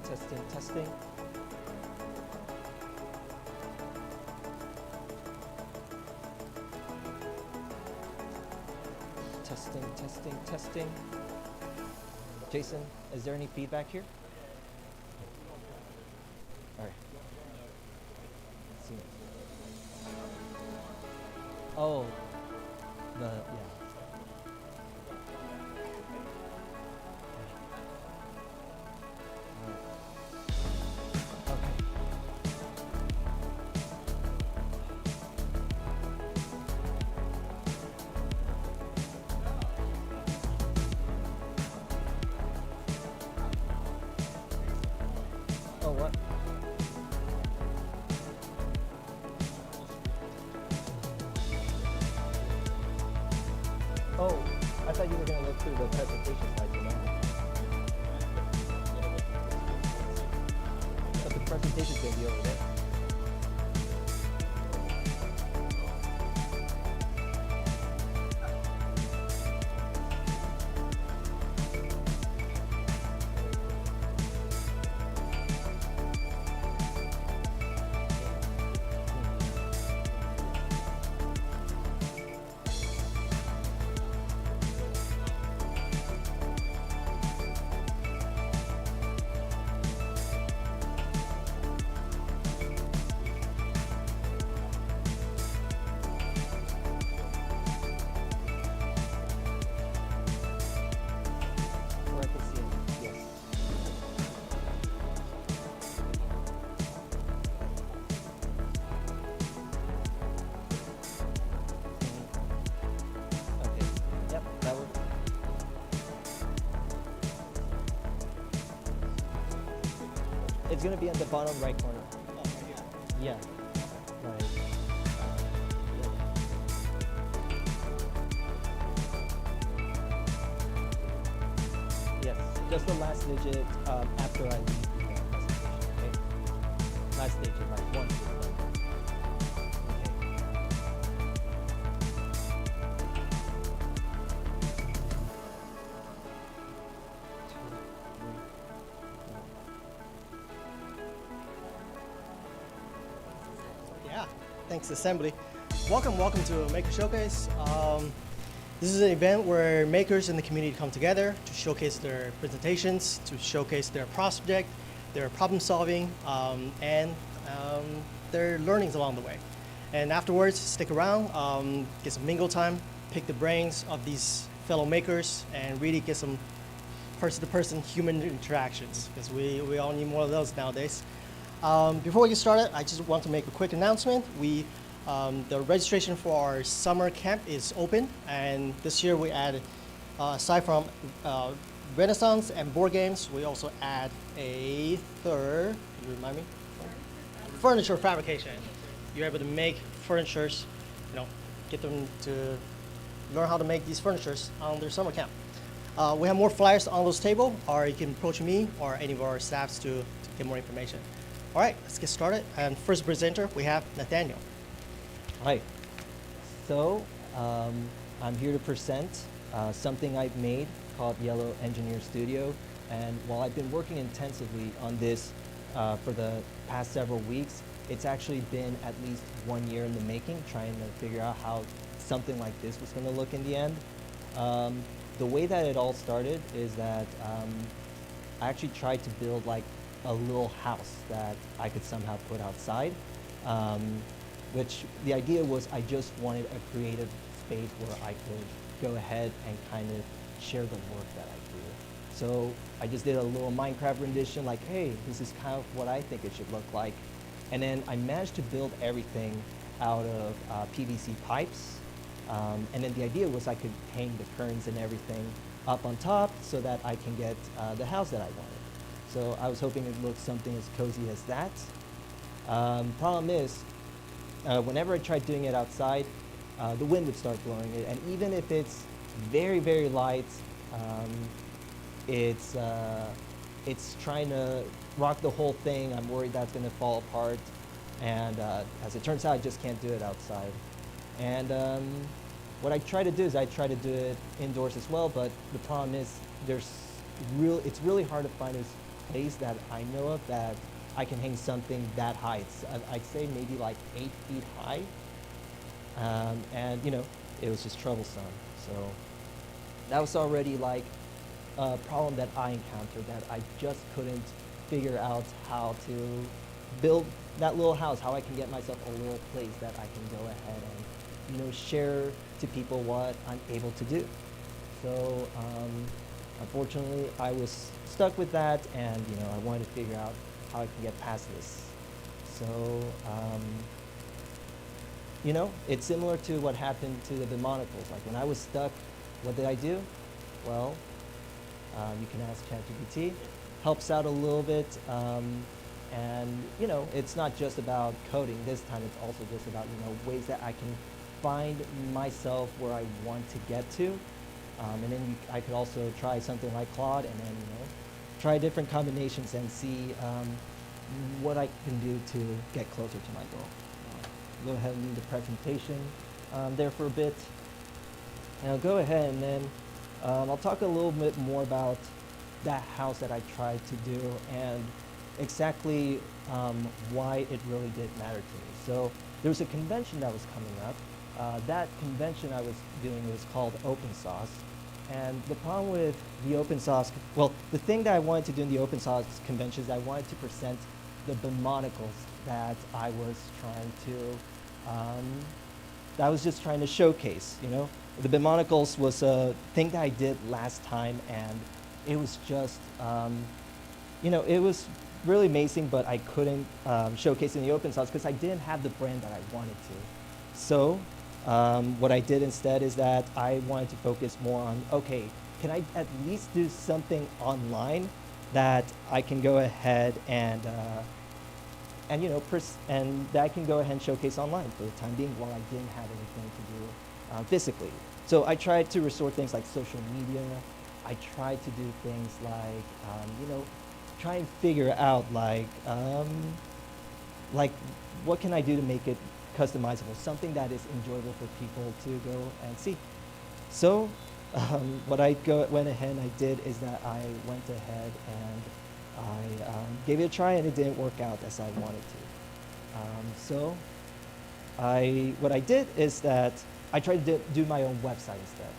testing, testing. Testing, testing, testing. Jason, is there any feedback here? All right. Let's see. Oh, yeah. Okay. Oh, what? Oh, I thought you were going to look through the presentation slides, you know? But the presentation's going to be over there. Where I can see it. Yes. Okay. Yep, that works. It's going to be on the bottom right corner. Yeah. Right. Yes, just the last digit after I leave the presentation, okay? Last digit, like 1, 2, 3. Okay. Yeah, thanks Asmbly. Welcome to Maker Showcase. This is an event where makers in the community come together to showcase their presentations, to showcase their project, their problem solving, and their learnings along the way. And afterwards, stick around, get some mingle time, pick the brains of these fellow makers, and really get some person-to-person human interactions, because we all need more of those nowadays. Before we get started, I just want to make a quick announcement. The registration for our summer camp is open, and this year we added, aside from Renaissance and board games, we also add a third, can you remind me? Furniture fabrication. You're able to make furnitures, get them to learn how to make these furnitures on their summer camp. We have more flyers on those tables, or you can approach me or any of our staffs to get more information. All right, let's get started. And first presenter, we have Nathaniel. Hi. So, I'm here to present something I've made called Yellow Engineer Studio. And while I've been working intensively on this for the past several weeks, it's actually been at least 1 year in the making, trying to figure out how something like this was going to look in the end. The way that it all started is that I actually tried to build like a little house that I could somehow put outside. Which the idea was I just wanted a creative space where I could go ahead and kind of share the work that I do. So I just did a little Minecraft rendition like, hey, this is kind of what I think it should look like. And then I managed to build everything out of PVC pipes. And then the idea was I could hang the curtains and everything up on top so that I can get the house that I wanted. So I was hoping it looked something as cozy as that. Problem is, whenever I tried doing it outside, the wind would start blowing it, and even if it's very, very light, it's trying to rock the whole thing. I'm worried that's going to fall apart, and as it turns out, I just can't do it outside. And what I try to do is I try to do it indoors as well, but the problem is it's really hard to find this place that I know of that I can hang something that high. I'd say maybe like 8 feet high. And it was just troublesome. So that was already like a problem that I encountered, that I just couldn't figure out how to build that little house, how I can get myself a little place that I can go ahead and share to people what I'm able to do. So unfortunately, I was stuck with that, and I wanted to figure out how I can get past this. So it's similar to what happened to the monopoles. Like when I was stuck, what did I do? Well, you can ask ChatGPT. Helps out a little bit, and it's not just about coding. This time, it's also just about ways that I can find myself where I want to get to, and then I could also try something like Claude, and then try different combinations and see what I can do to get closer to my goal. Go ahead and leave the presentation there for a bit. And I'll go ahead and then I'll talk a little bit more about that house that I tried to do and exactly why it really did matter to me. So there was a convention that was coming up. That convention I was doing was called Open Sauce. And the problem with the open source, well, the thing that I wanted to do in the open source convention is I wanted to present the demonicals that I was trying to, that I was just trying to showcase, The demonicals was a thing that I did last time, and it was just, it was really amazing, but I couldn't showcase in the open source because I didn't have the brand that I wanted to. So what I did instead is that I wanted to focus more on, okay, can I at least do something online that I can go ahead and that I can go ahead and showcase online for the time being while I didn't have anything to do physically. So I tried to resort things like social media. I tried to do things like, try and figure out like what can I do to make it customizable, something that is enjoyable for people to go and see. So what I went ahead and I did is that I went ahead and I gave it a try, and it didn't work out as I wanted to. So what I did is that I tried to do my own website instead.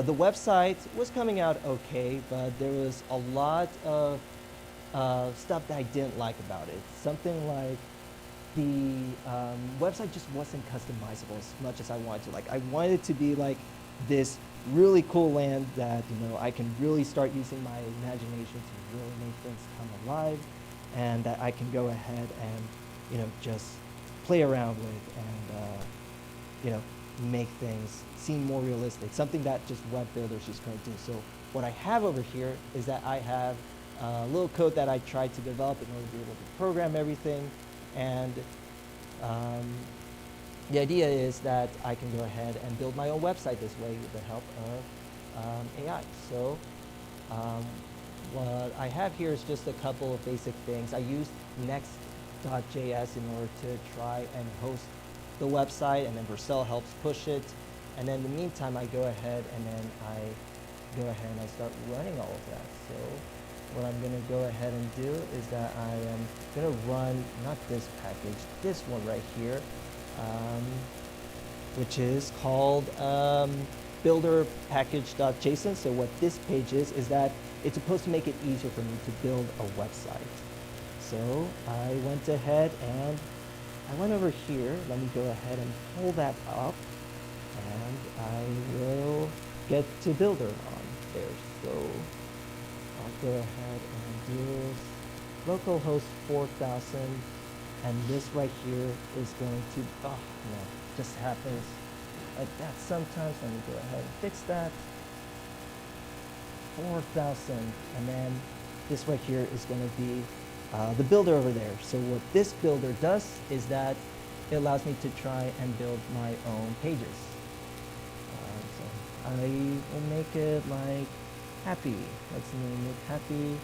The website was coming out okay, but there was a lot of stuff that I didn't like about it. Something like the website just wasn't customizable as much as I wanted to. Like I wanted it to be like this really cool land that I can really start using my imagination to really make things come alive, and that I can go ahead and just play around with and make things seem more realistic. Something that just web builders just couldn't do. So what I have over here is that I have a little code that I tried to develop in order to be able to program everything. And the idea is that I can go ahead and build my own website this way with the help of AI. So what I have here is just a couple of basic things. I used Next.js in order to try and host the website, and then Vercel helps push it. And then in the meantime, I go ahead and I start running all of that. So what I'm going to go ahead and do is that I am going to run, not this package, this one right here, which is called builder package.json. So what this page is that it's supposed to make it easier for me to build a website. So I went ahead and I went over here. Let me go ahead and pull that up, and I will get to builder on there. So I'll go ahead and do localhost 4000, and this right here is going to, just happens like that sometimes. Let me go ahead and fix that. 4000, and then this right here is going to be the builder over there. So what this builder does is that it allows me to try and build my own pages. So I will make it like happy. Let's name it happy,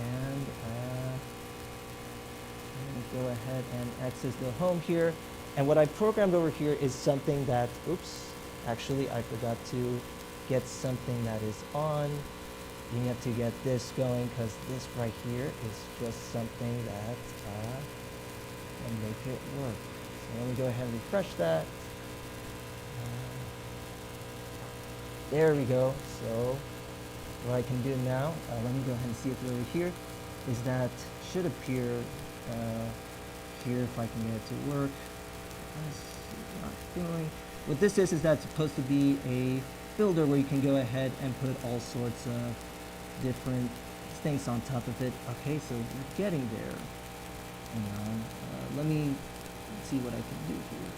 and let me go ahead and access the home here. And what I programmed over here is something that, oops, actually I forgot to get something that is on. you have to get this going because this right here is just something that will make it work. So let me go ahead and refresh that. There we go. So what I can do now, let me go ahead and see it over here, is that should appear here if I can get it to work. It's not doing. What this is that's supposed to be a builder where you can go ahead and put all sorts of different things on top of it. Okay, so we're getting there. Hang on. Let me see what I can do here.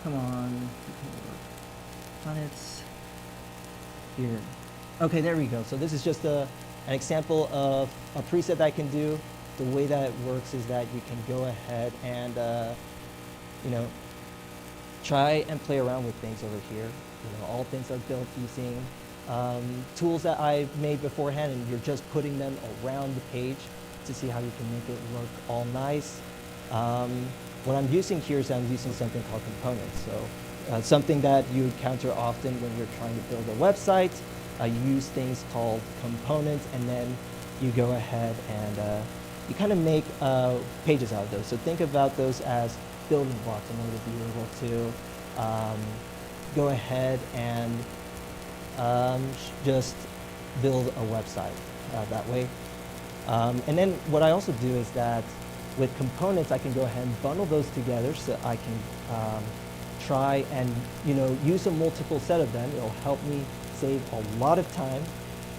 Come on. Planets. Here. Okay, there we go. So this is just an example of a preset that I can do. The way that it works is that you can go ahead and, try and play around with things over here. All things are built using tools that I've made beforehand, and you're just putting them around the page to see how you can make it look all nice. What I'm using here is I'm using something called components. So something that you encounter often when you're trying to build a website. You use things called components, and then you go ahead and you kind of make pages out of those. So think about those as building blocks in order to be able to go ahead and just build a website that way. And then what I also do is that with components, I can go ahead and bundle those together so I can try and use a multiple set of them. It'll help me save a lot of time.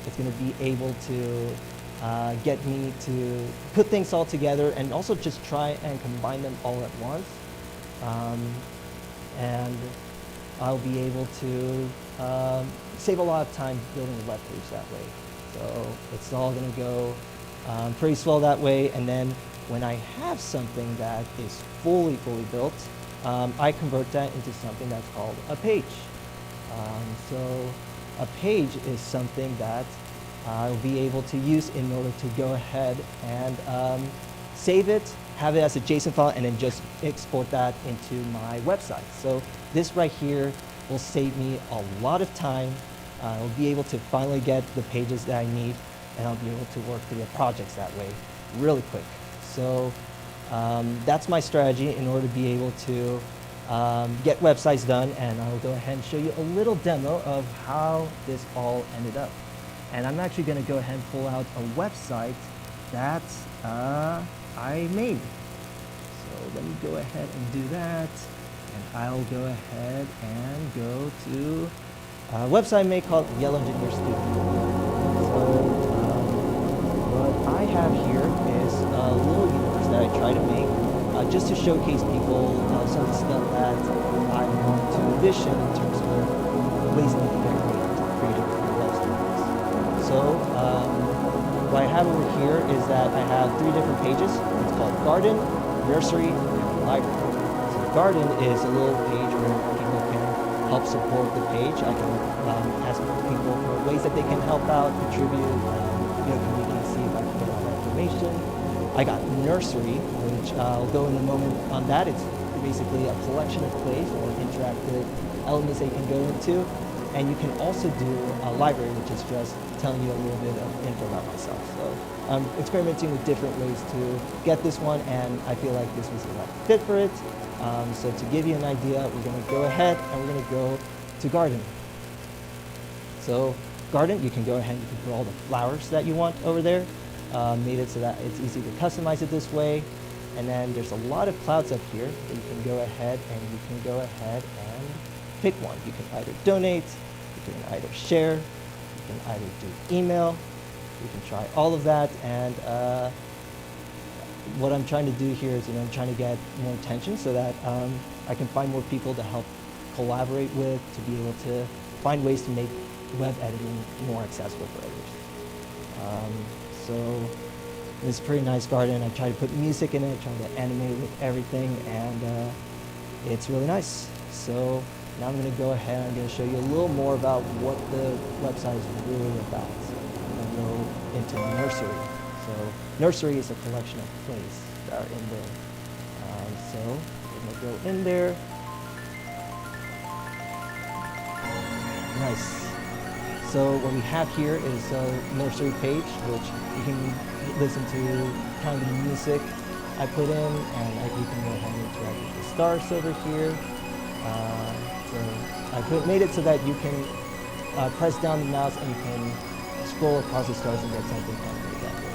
It's going to be able to get me to put things all together and also just try and combine them all at once. And I'll be able to save a lot of time building a web page that way. So it's all going to go pretty swell that way. And then when I have something that is fully built, I convert that into something that's called a page. So a page is something that I'll be able to use in order to go ahead and save it, have it as a JSON file, and then just export that into my website. So this right here will save me a lot of time. I'll be able to finally get the pages that I need, and I'll be able to work through the projects that way really quick. So that's my strategy in order to be able to get websites done, and I'll go ahead and show you a little demo of how this all ended up. And I'm actually going to go ahead and pull out a website that I made. So let me go ahead and do that, and I'll go ahead and go to a website I made called Yellow Engineer Studio. So what I have here is a little universe that I try to make just to showcase people some of the stuff that I want to envision in terms of ways that they can create creative websites. So what I have over here is that I have 3 different pages. It's called Garden, Nursery, and Library. So Garden is a little page where people can help support the page. I can ask people for ways that they can help out, contribute, communicate, see if I can get more information. I got Nursery, which I'll go in a moment on that. It's basically a collection of plays or interactive elements that you can go into. And you can also do a library, which is just telling you a little bit of info about myself. So I'm experimenting with different ways to get this one, and I feel like this was the right fit for it. So to give you an idea, we're going to go ahead and we're going to go to Garden. So Garden, you can go ahead and you can put all the flowers that you want over there. Made it so that it's easy to customize it this way. And then there's a lot of clouds up here that you can go ahead and pick one. You can either donate, you can either share, you can either do email, you can try all of that. And what I'm trying to do here is, I'm trying to get more attention so that I can find more people to help collaborate with, to be able to find ways to make web editing more accessible for others. So it's a pretty nice garden. I try to put music in it, try to animate with everything, and it's really nice. So now I'm going to go ahead and I'm going to show you a little more about what the website is really about. I'm going to go into Nursery. So Nursery is a collection of plays that are in there. So I'm going to go in there. Nice. So what we have here is a nursery page, which you can listen to kind of the music I put in, and you can go ahead and interact with the stars over here. So I made it so that you can press down the mouse and you can scroll across the stars and get something animated that way.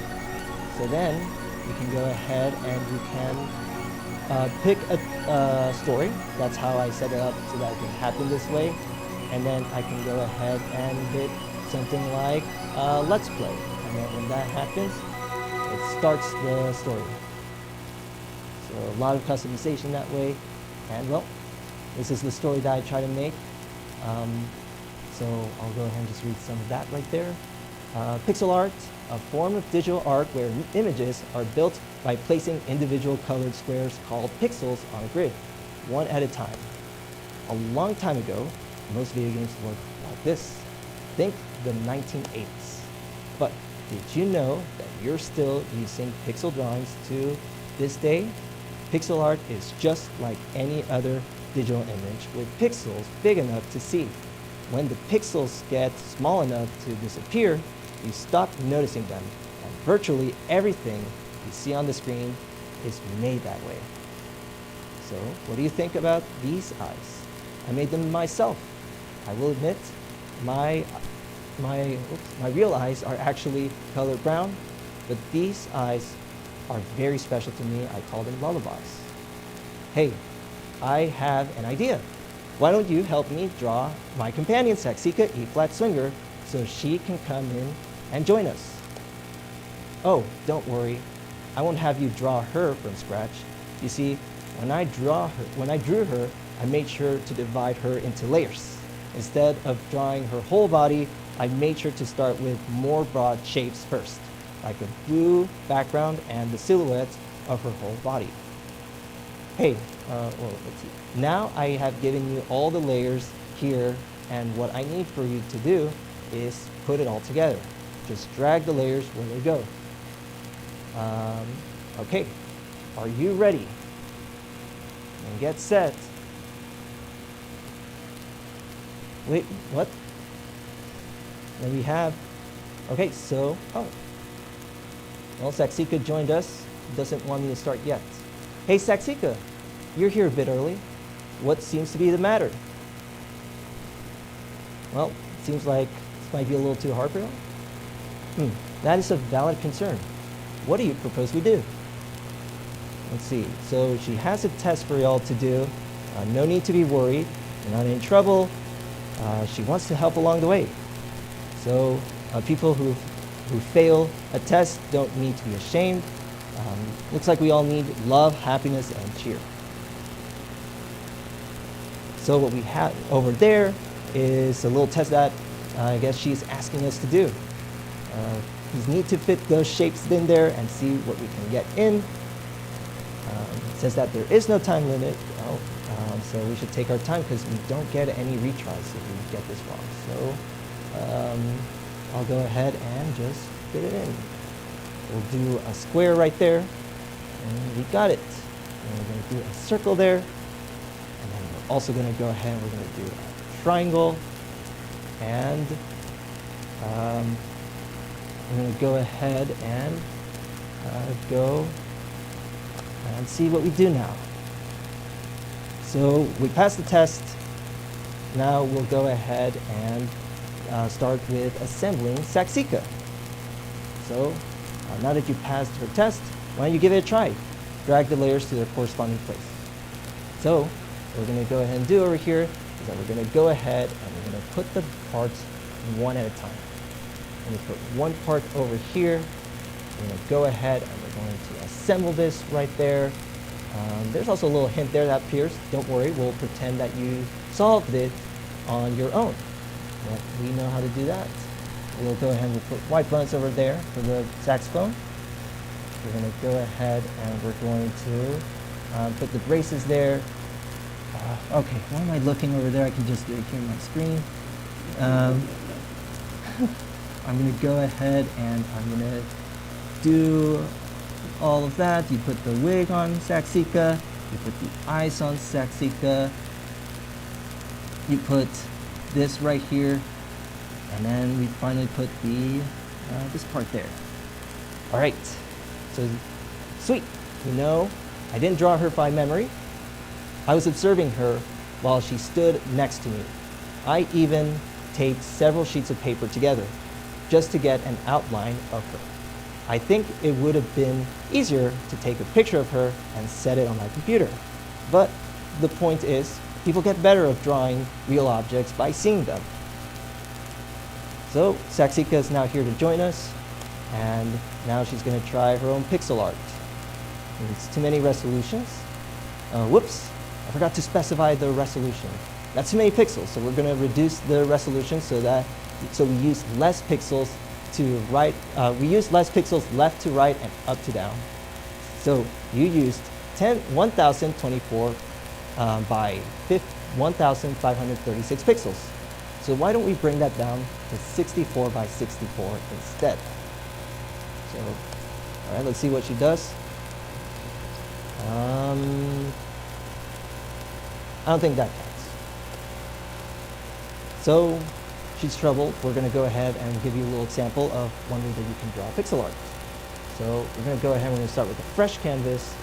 So then you can go ahead and you can pick a story. That's how I set it up so that it can happen this way. And then I can go ahead and hit something like Let's Play. And then when that happens, it starts the story. So a lot of customization that way. And well, this is the story that I try to make. So I'll go ahead and just read some of that right there. Pixel art, a form of digital art where images are built by placing individual colored squares called pixels on a grid, one at a time. A long time ago, most video games looked like this. Think the 1980s. But did you know that you're still using pixel drawings to this day? Pixel art is just like any other digital image with pixels big enough to see. When the pixels get small enough to disappear, you stop noticing them, and virtually everything you see on the screen is made that way. So, what do you think about these eyes? I made them myself. I will admit, my real eyes are actually colored brown, but these eyes are very special to me. I call them lullabies. Hey, I have an idea. Why don't you help me draw my companion, Saxika E-flat Swinger, so she can come in and join us? Oh, don't worry. I won't have you draw her from scratch. You see, when I drew her, I made sure to divide her into layers. Instead of drawing her whole body, I made sure to start with more broad shapes first, like a blue background and the silhouette of her whole body. Hey, well, let's see. Now I have given you all the layers here, and what I need for you to do is put it all together. Just drag the layers where they go. Okay, are you ready? And get set. Wait, what? Then we have, okay, so, oh. Well, Saxika joined us, doesn't want me to start yet. Hey, Saxika, you're here a bit early. What seems to be the matter? Well, it seems like this might be a little too hard for you. That is a valid concern. What do you propose we do? Let's see, so she has a test for y'all to do. No need to be worried, you're not in trouble. She wants to help along the way. So people who fail a test don't need to be ashamed. Looks like we all need love, happiness, and cheer. So what we have over there is a little test that I guess she's asking us to do. We need to fit those shapes in there and see what we can get in. It says that there is no time limit, so we should take our time because we don't get any retries if we get this wrong. So I'll go ahead and just fit it in. We'll do a square right there, and we got it. And we're going to do a circle there, and then we're also going to go ahead and we're going to do a triangle, and we're going to go ahead and go and see what we do now. So we passed the test. Now we'll go ahead and start with assembling Saxika. So now that you passed her test, why don't you give it a try? Drag the layers to their corresponding place. So what we're going to go ahead and do over here is that we're going to go ahead and we're going to put the parts one at a time. We're going to put one part over here. We're going to go ahead and we're going to assemble this right there. There's also a little hint there that appears. Don't worry, we'll pretend that you solved it on your own. But we know how to do that. We'll go ahead and put white buttons over there for the saxophone. We're going to go ahead and we're going to put the braces there. Okay, why am I looking over there? I can just do it here on my screen. I'm going to go ahead and I'm going to do all of that. You put the wig on Saxika. You put the eyes on Saxika. You put this right here. And then we finally put the this part there. All right, so sweet. I didn't draw her by memory. I was observing her while she stood next to me. I even taped several sheets of paper together just to get an outline of her. I think it would have been easier to take a picture of her and set it on my computer. But the point is, people get better at drawing real objects by seeing them. So Saksika is now here to join us, and now she's going to try her own pixel art. It's too many resolutions. Whoops, I forgot to specify the resolution. That's too many pixels, so we're going to reduce the resolution so we use less pixels left to right and up to down. So you used 1024 by 1536 pixels. So why don't we bring that down to 64 by 64 instead? So, all right, let's see what she does. I don't think that counts. So she's troubled. We're going to go ahead and give you a little example of one way that you can draw pixel art. So we're going to go ahead and we're going to start with a fresh canvas.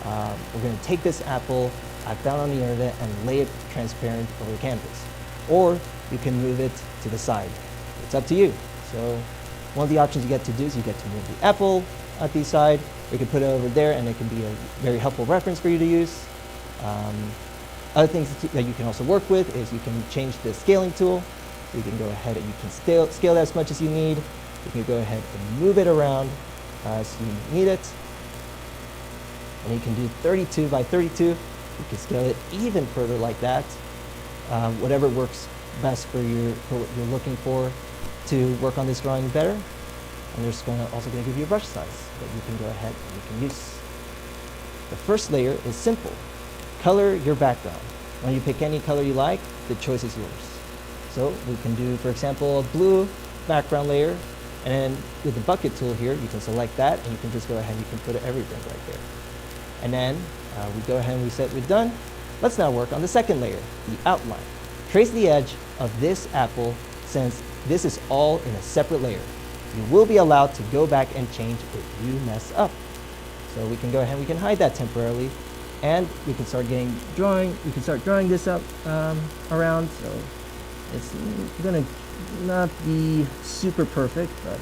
We're going to take this apple I found on the internet and lay it transparent over the canvas. Or you can move it to the side. It's up to you. So one of the options you get to do is you get to move the apple at the side. We can put it over there and it can be a very helpful reference for you to use. Other things that you can also work with is you can change the scaling tool. So you can go ahead and you can scale that as much as you need. You can go ahead and move it around as you need it. And you can do 32 by 32. You can scale it even further like that. Whatever works best for what you're looking for to work on this drawing better. And there's also going to give you a brush size that you can go ahead and you can use. The first layer is simple. Color your background. When you pick any color you like, the choice is yours. So we can do, for example, a blue background layer, and then with the bucket tool here, you can select that, and you can just go ahead and you can put everything right there. And then we go ahead and we said we're done. Let's now work on the second layer, the outline. Trace the edge of this apple since this is all in a separate layer. You will be allowed to go back and change if you mess up. So we can go ahead and we can hide that temporarily, and we can start drawing. We can start drawing this up around. So it's gonna not be super perfect, but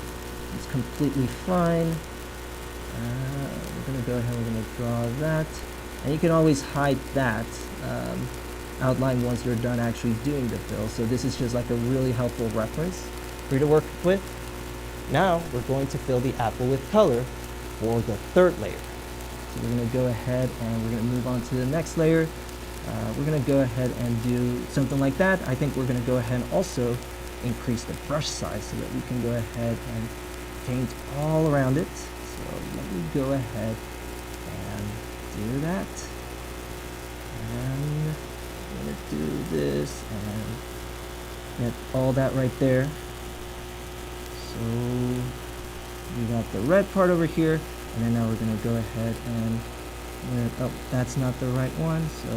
it's completely fine. We're gonna go ahead and we're gonna draw that, and you can always hide that outline once you're done actually doing the fill. So this is just like a really helpful reference for you to work with. Now we're going to fill the apple with color for the third layer. So we're going to go ahead and we're going to move on to the next layer. We're going to go ahead and do something like that. I think we're going to go ahead and also increase the brush size so that we can go ahead and paint all around it. So let me go ahead and do that. And I'm going to do this and get all that right there. So we got the red part over here, and then now we're going to go ahead and, oh, that's not the right one, so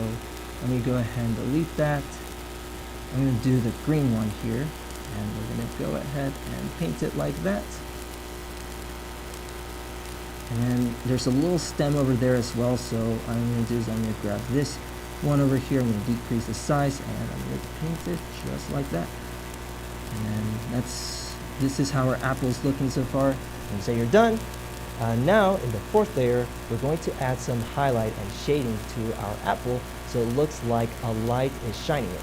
let me go ahead and delete that. I'm going to do the green one here, and we're going to go ahead and paint it like that. And then there's a little stem over there as well, so what I'm going to do is I'm going to grab this one over here, I'm going to decrease the size, and I'm going to paint it just like that. And then this is how our apple is looking so far. And say you're done. Now in the fourth layer, we're going to add some highlight and shading to our apple so it looks like a light is shining it.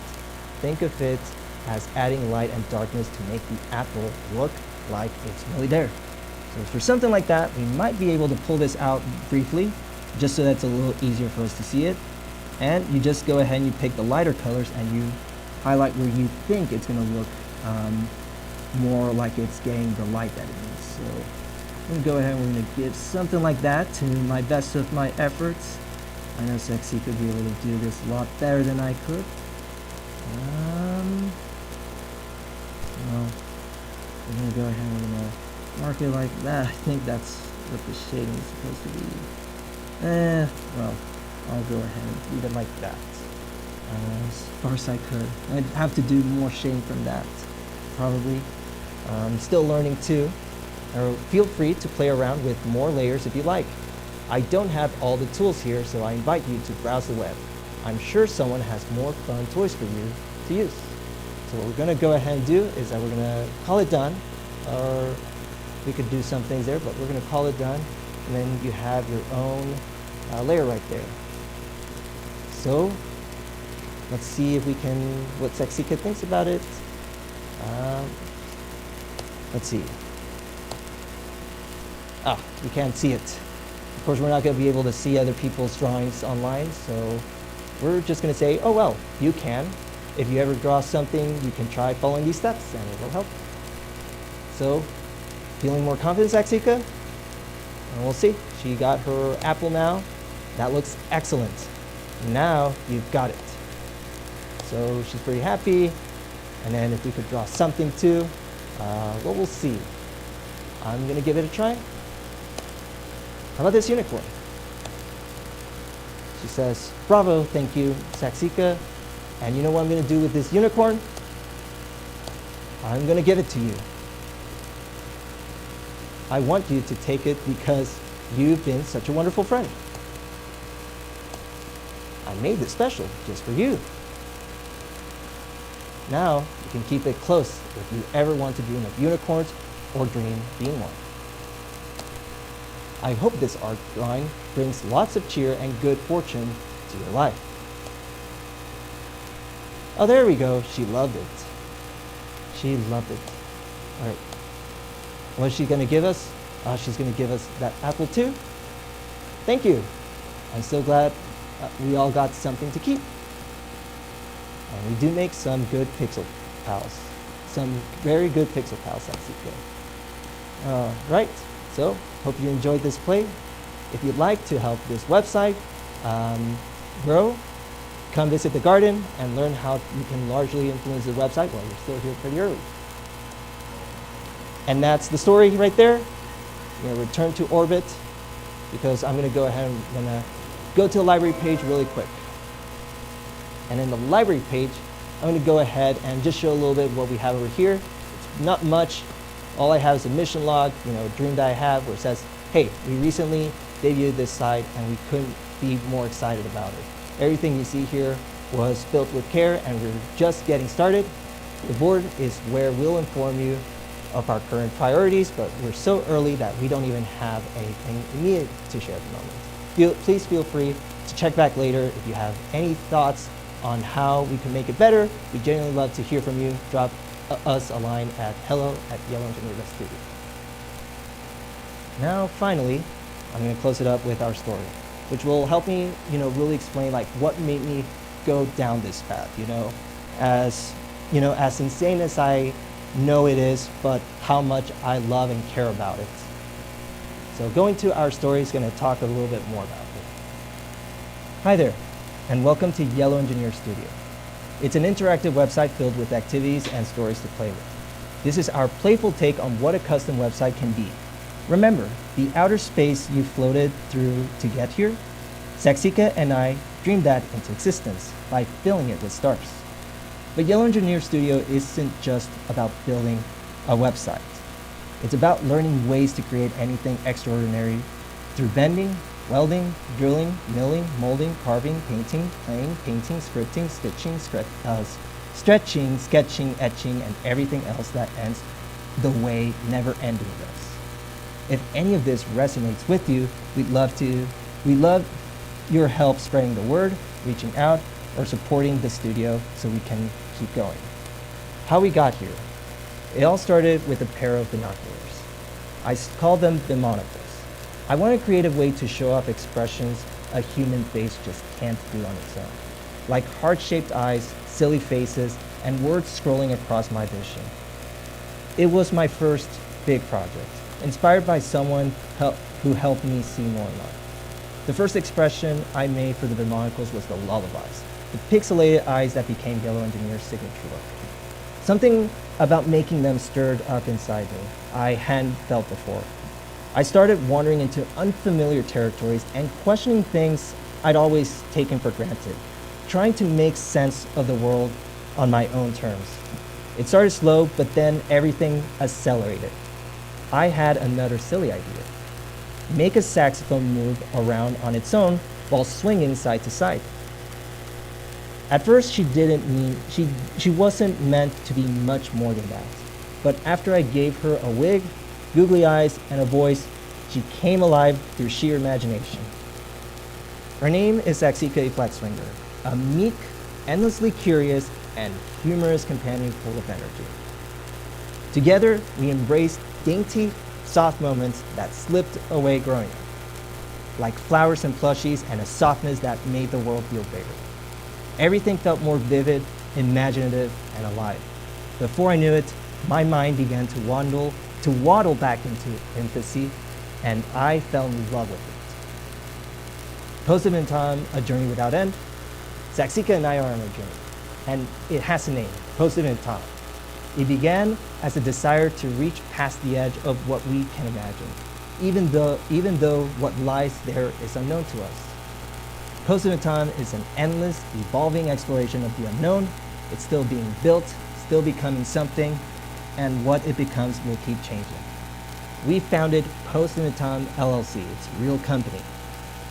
Think of it as adding light and darkness to make the apple look like it's really there. So for something like that, we might be able to pull this out briefly, just so that's a little easier for us to see it. And you just go ahead and you pick the lighter colors and you highlight where you think it's going to look more like it's getting the light that it needs. So I'm going to go ahead and we're going to give something like that to my best of my efforts. I know Sexy could be able to do this a lot better than I could. Well, we're going to go ahead and we're going to mark it like that. I think that's what the shading is supposed to be. Well, I'll go ahead and leave it like that. As far as I could. I'd have to do more shading from that, probably. I'm still learning too. Feel free to play around with more layers if you like. I don't have all the tools here, so I invite you to browse the web. I'm sure someone has more fun toys for you to use. So what we're going to go ahead and do is that we're going to call it done, or we could do some things there, but we're going to call it done, and then you have your own layer right there. So let's see if we can, what Saxica thinks about it. Let's see. We can't see it. Of course, we're not going to be able to see other people's drawings online, so we're just going to say, oh well, you can. If you ever draw something, you can try following these steps and it will help. So, feeling more confident, Saxica? And we'll see. She got her apple now. That looks excellent. Now you've got it. So she's pretty happy. And then if we could draw something too, well, we'll see. I'm gonna give it a try. How about this unicorn? She says, bravo, thank you, Saxica. And you know what I'm gonna do with this unicorn? I'm gonna give it to you. I want you to take it because you've been such a wonderful friend. I made this special just for you. Now you can keep it close if you ever want to dream of unicorns or dream being one. I hope this art drawing brings lots of cheer and good fortune to your life. Oh, there we go. She loved it. She loved it. All right. What is she going to give us? She's going to give us that apple too. Thank you. I'm so glad we all got something to keep. And we do make some good pixel pals. Some very good pixel pals, Saxica. Right. So, hope you enjoyed this play. If you'd like to help this website grow, come visit the garden and learn how you can largely influence the website while you're still here pretty early. And that's the story right there. I'm going to return to orbit because I'm going to go ahead and I'm going to go to the library page really quick. And in the library page, I'm going to go ahead and just show a little bit of what we have over here. It's not much. All I have is a mission log, a dream that I have where it says, hey, we recently debuted this site and we couldn't be more excited about it. Everything you see here was built with care and we're just getting started. The board is where we'll inform you of our current priorities, but we're so early that we don't even have anything immediate to share at the moment. Please feel free to check back later if you have any thoughts on how we can make it better. We genuinely love to hear from you. Drop us a line at hello@yellowengineer.studio. Now, finally, I'm going to close it up with our story, which will help me, really explain like what made me go down this path. As insane as I know it is, but how much I love and care about it. So going to our story is going to talk a little bit more about it. Hi there, and welcome to Yellow Engineer Studio. It's an interactive website filled with activities and stories to play with. This is our playful take on what a custom website can be. Remember, the outer space you floated through to get here? Saxica and I dreamed that into existence by filling it with stars. But Yellow Engineer Studio isn't just about building a website. It's about learning ways to create anything extraordinary through bending, welding, drilling, milling, molding, carving, painting, playing, painting, scripting, stitching, stretching, sketching, etching, and everything else that ends the way never-ending does. If any of this resonates with you, we'd love your help spreading the word, reaching out, or supporting the studio so we can keep going. How we got here. It all started with a pair of binoculars. I call them bimonicles. I want a creative way to show off expressions a human face just can't do on its own, like heart-shaped eyes, silly faces, and words scrolling across my vision. It was my first big project, inspired by someone who helped me see more life. The first expression I made for the bimonicles was the lullabies, the pixelated eyes that became Yellow Engineer's signature look. Something about making them stirred up inside me I hadn't felt before. I started wandering into unfamiliar territories and questioning things I'd always taken for granted, trying to make sense of the world on my own terms. It started slow, but then everything accelerated. I had another silly idea. Make a saxophone move around on its own while swinging side to side. At first, she wasn't meant to be much more than that. But after I gave her a wig, googly eyes, and a voice, she came alive through sheer imagination. Her name is Saxika Flatswinger, a meek, endlessly curious, and humorous companion full of energy. Together, we embraced dainty, soft moments that slipped away growing up, like flowers and plushies and a softness that made the world feel bigger. Everything felt more vivid, imaginative, and alive. Before I knew it, my mind began to waddle back into infancy, and I fell in love with it. Posted in time, a journey without end. Saxika and I are on a journey, and it has a name, Posted in time. It began as a desire to reach past the edge of what we can imagine, even though what lies there is unknown to us. Posted in time is an endless, evolving exploration of the unknown. It's still being built, still becoming something, and what it becomes will keep changing. We founded Posted in Time LLC, it's a real company,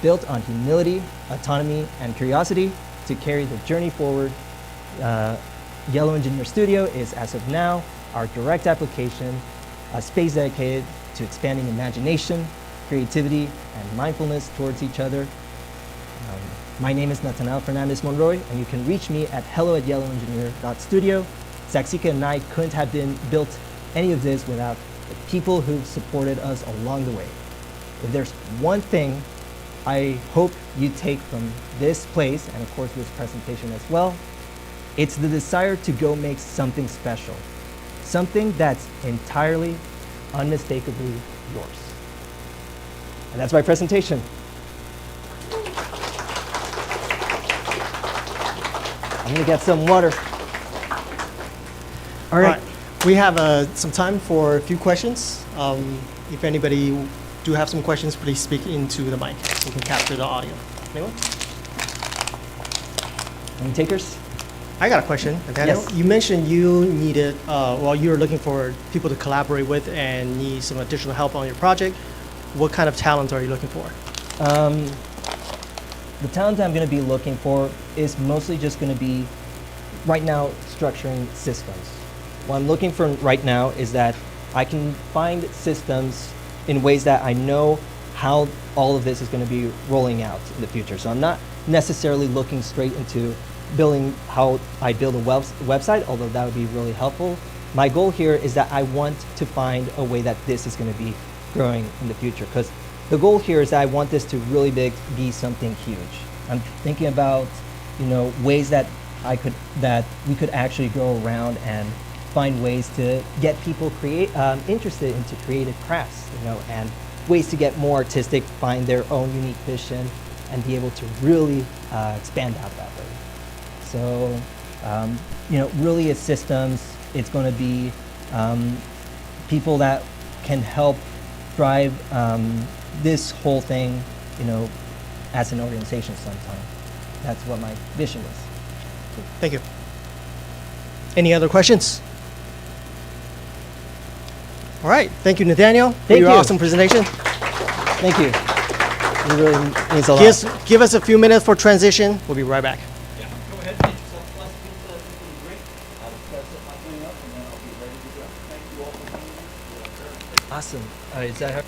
built on humility, autonomy, and curiosity to carry the journey forward. Yellow Engineer Studio is, as of now, our direct application, a space dedicated to expanding imagination, creativity, and mindfulness towards each other. My name is Nathanael Fernandez Monroy, and you can reach me at hello@yellowengineer.studio. Saxika and I couldn't have built any of this without the people who've supported us along the way. If there's one thing I hope you take from this place, and of course this presentation as well, it's the desire to go make something special, something that's entirely, unmistakably yours. And that's my presentation. I'm gonna get some water. All right. We have some time for a few questions. If anybody do have some questions, please speak into the mic so we can capture the audio. Anyone? Any takers? I got a question. Nathaniel. Yes. You mentioned you needed, you were looking for people to collaborate with and need some additional help on your project. What kind of talent are you looking for? The talent I'm going to be looking for is mostly just going to be, right now, structuring systems. What I'm looking for right now is that I can find systems in ways that I know how all of this is going to be rolling out in the future. So I'm not necessarily looking straight into building how I build a website, although that would be really helpful. My goal here is that I want to find a way that this is going to be growing in the future, because the goal here is that I want this to really be something huge. I'm thinking about, ways that we could actually go around and find ways to get people interested into creative crafts, and ways to get more artistic, find their own unique vision, and be able to really expand out that way. So, really it's systems. It's going to be people that can help drive this whole thing, as an organization sometime. That's what my vision is. Thank you. Any other questions? All right. Thank you, Nathaniel, for Thank your you. awesome presentation. Thank you. It really means a lot. Give us a few minutes for transition. We'll be right back. Yeah, go ahead, make yourself pleasant, great. I'll set my thing up and then I'll be ready to go. Thank you all for being here. Awesome. Is that her?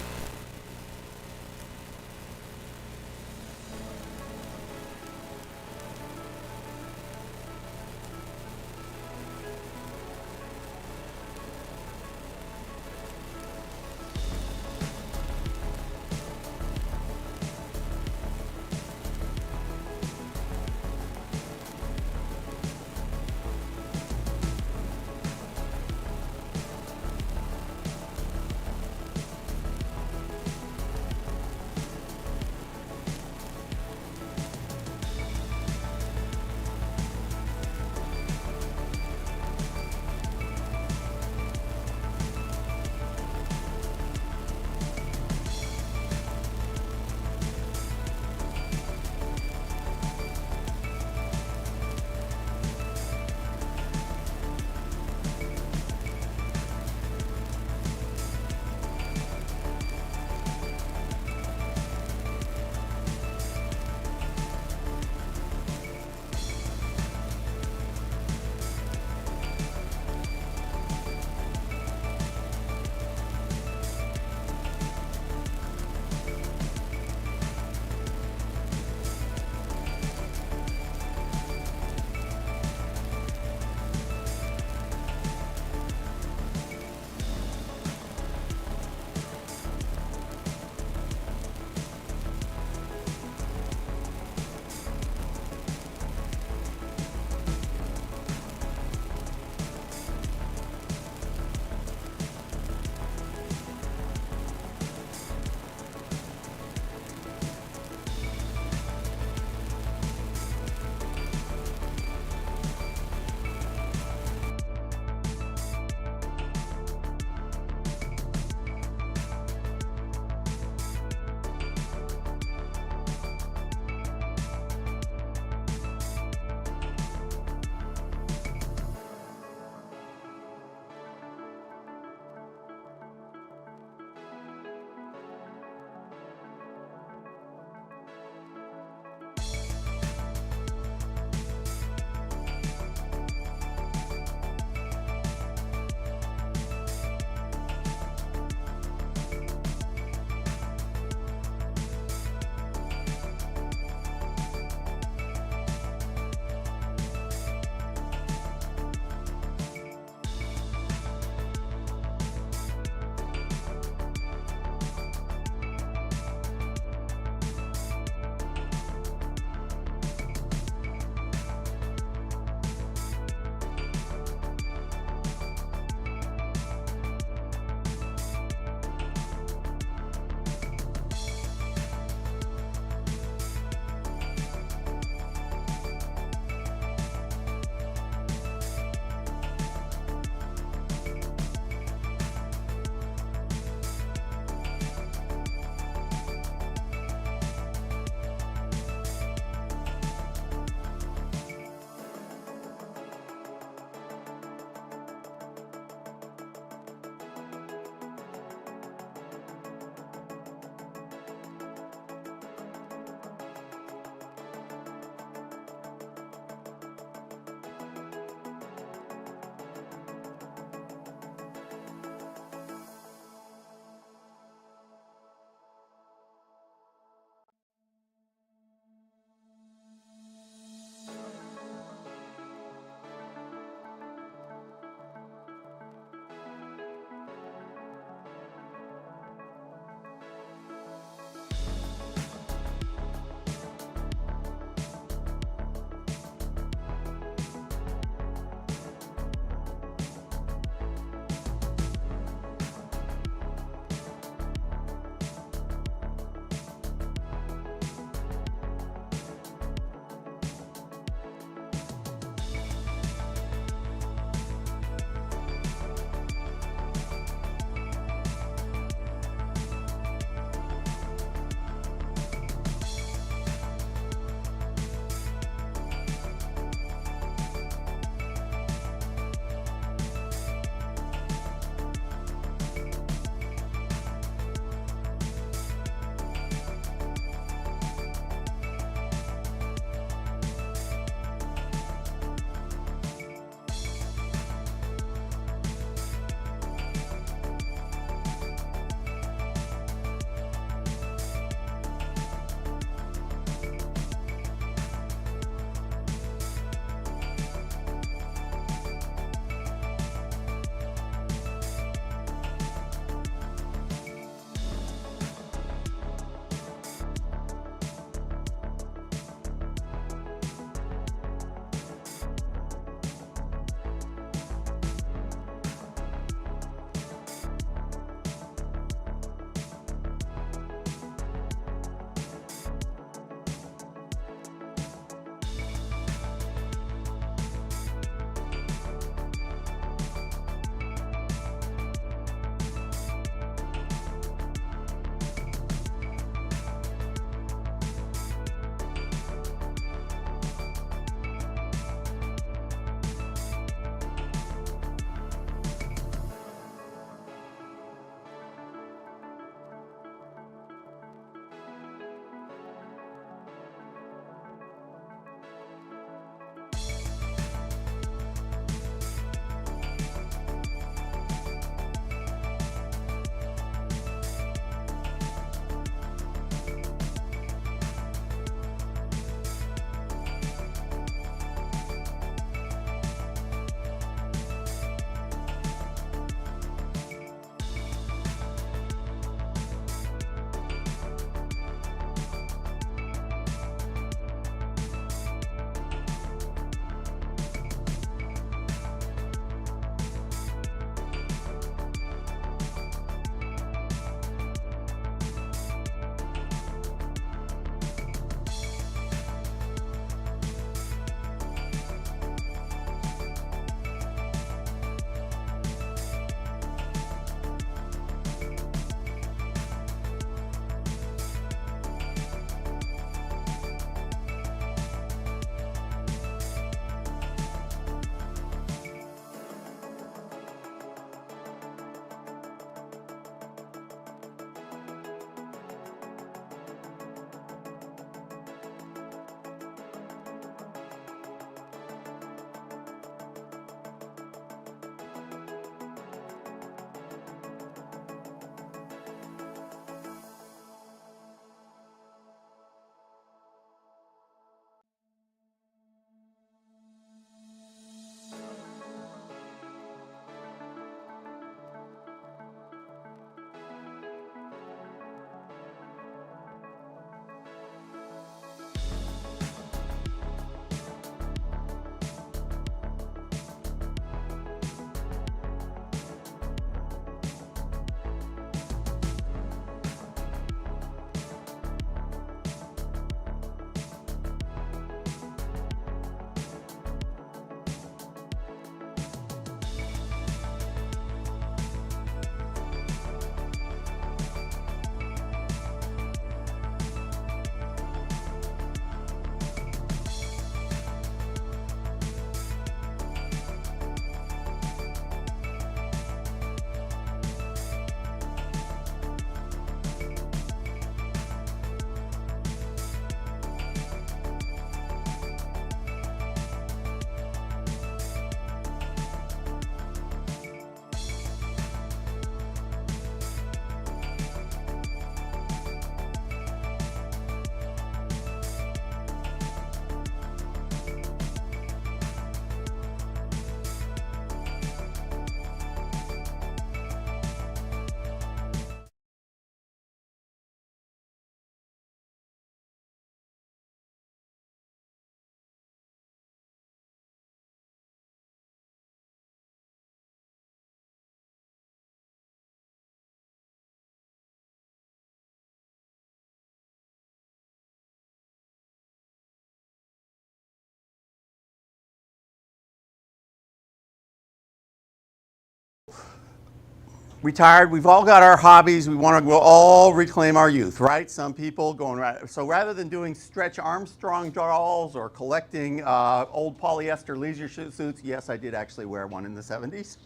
Retired, we've all got our hobbies. We want to go all reclaim our youth, right? Some people going right. So rather than doing Stretch Armstrong dolls or collecting old polyester leisure suits, yes, I did actually wear one in the 70s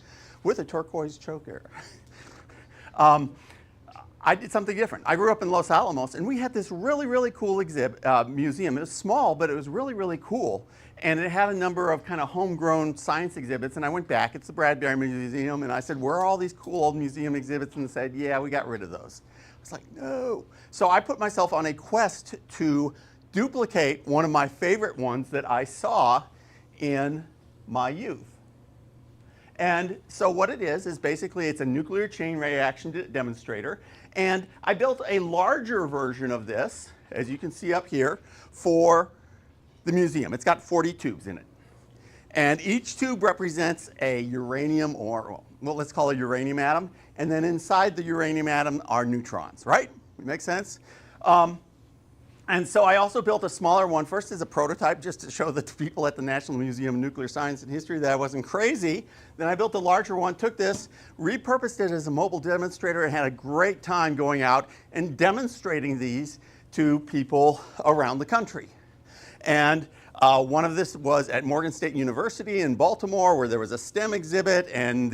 with a turquoise choker. I did something different. I grew up in Los Alamos, and we had this really, really cool museum. It was small, but it was really, really cool. And it had a number of kind of homegrown science exhibits, and I went back. It's the Bradbury Museum, and I said, where are all these cool old museum exhibits? And they said, yeah, we got rid of those. I was like, no. So I put myself on a quest to duplicate one of my favorite ones that I saw in my youth. And so what it is basically it's a nuclear chain reaction demonstrator. And I built a larger version of this, as you can see up here, for the museum. It's got 40 tubes in it. And each tube represents a uranium or, well, let's call it a uranium atom. And then inside the uranium atom are neutrons, right? Make sense? And so I also built a smaller one, first as a prototype, just to show the people at the National Museum of Nuclear Science and History that I wasn't crazy. Then I built a larger one, took this, repurposed it as a mobile demonstrator, and had a great time going out and demonstrating these to people around the country. And one of this was at Morgan State University in Baltimore, where there was a STEM exhibit, and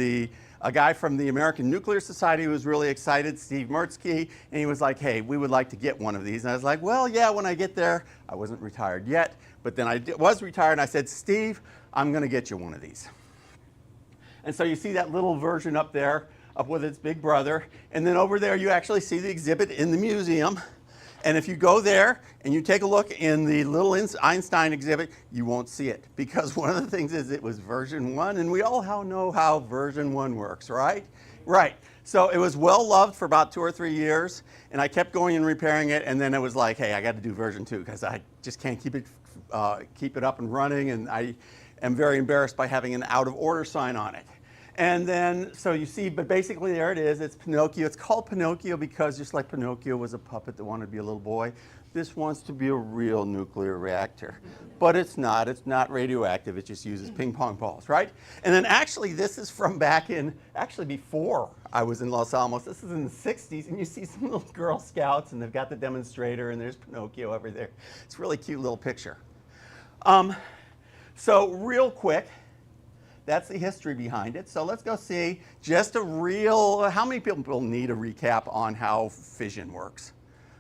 a guy from the American Nuclear Society was really excited, Steve Mertzke, and he was like, hey, we would like to get one of these. And I was like, well, yeah, when I get there. I wasn't retired yet, but then I was retired, and I said, Steve, I'm going to get you one of these. And so you see that little version up there, up with its big brother, and then over there you actually see the exhibit in the museum. And if you go there and you take a look in the little Einstein exhibit, you won't see it, because one of the things is it was version 1, and we all know how version 1 works, right? Right. So it was well loved for about 2 or 3 years, and I kept going and repairing it, and then it was like, hey, I got to do version 2 because I just can't keep it up and running, and I am very embarrassed by having an out of order sign on it. And then, so you see, but basically there it is, it's Pinocchio. It's called Pinocchio because just like Pinocchio was a puppet that wanted to be a little boy, this wants to be a real nuclear reactor. But it's not radioactive, it just uses ping pong balls, right? And then actually this is from back in, actually before I was in Los Alamos, this is in the 60s, and you see some little Girl Scouts, and they've got the demonstrator, and there's Pinocchio over there. It's a really cute little picture. So real quick, that's the history behind it. So let's go see just a real, how many people need a recap on how fission works?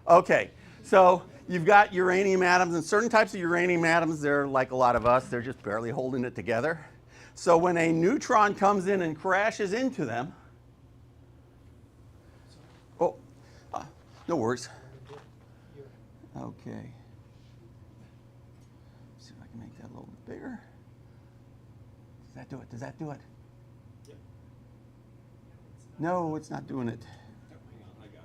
Okay, so you've got uranium atoms, and certain types of uranium atoms, they're like a lot of us, they're just barely holding it together. So when a neutron comes in and crashes into them, oh, no worries. Okay. See if I can make that a little bit bigger. Does that do it? Does that do it? Yep. No, it's not doing it. Hang on, I got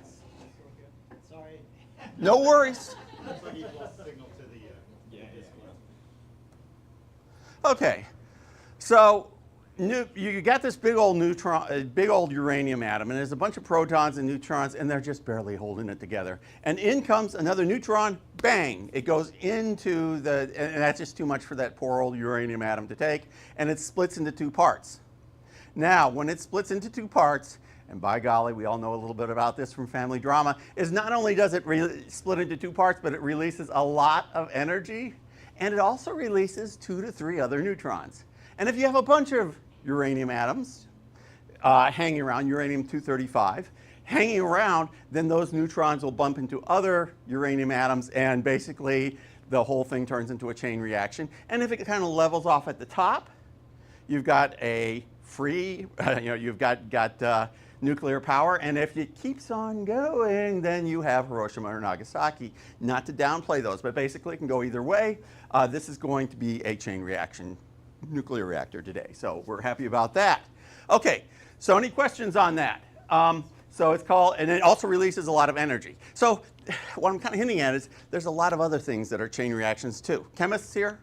it. Sorry. No worries. Looks like you've lost signal to the display. Okay, so you got this big old neutron, big old uranium atom, and there's a bunch of protons and neutrons, and they're just barely holding it together. And in comes another neutron, bang! It goes into the, and that's just too much for that poor old uranium atom to take, and it splits into 2 parts. Now, when it splits into 2 parts, and by golly, we all know a little bit about this from family drama, is not only does it split into 2 parts, but it releases a lot of energy, and it also releases 2 to 3 other neutrons. And if you have a bunch of uranium atoms hanging around, uranium-235, hanging around, then those neutrons will bump into other uranium atoms, and basically the whole thing turns into a chain reaction. And if it kind of levels off at the top, you've got a free, you've got nuclear power, and if it keeps on going, then you have Hiroshima or Nagasaki. Not to downplay those, but basically it can go either way. This is going to be a chain reaction nuclear reactor today, so we're happy about that. Okay, so any questions on that? So it's called, and it also releases a lot of energy. So what I'm kind of hinting at is there's a lot of other things that are chain reactions too. Chemists here?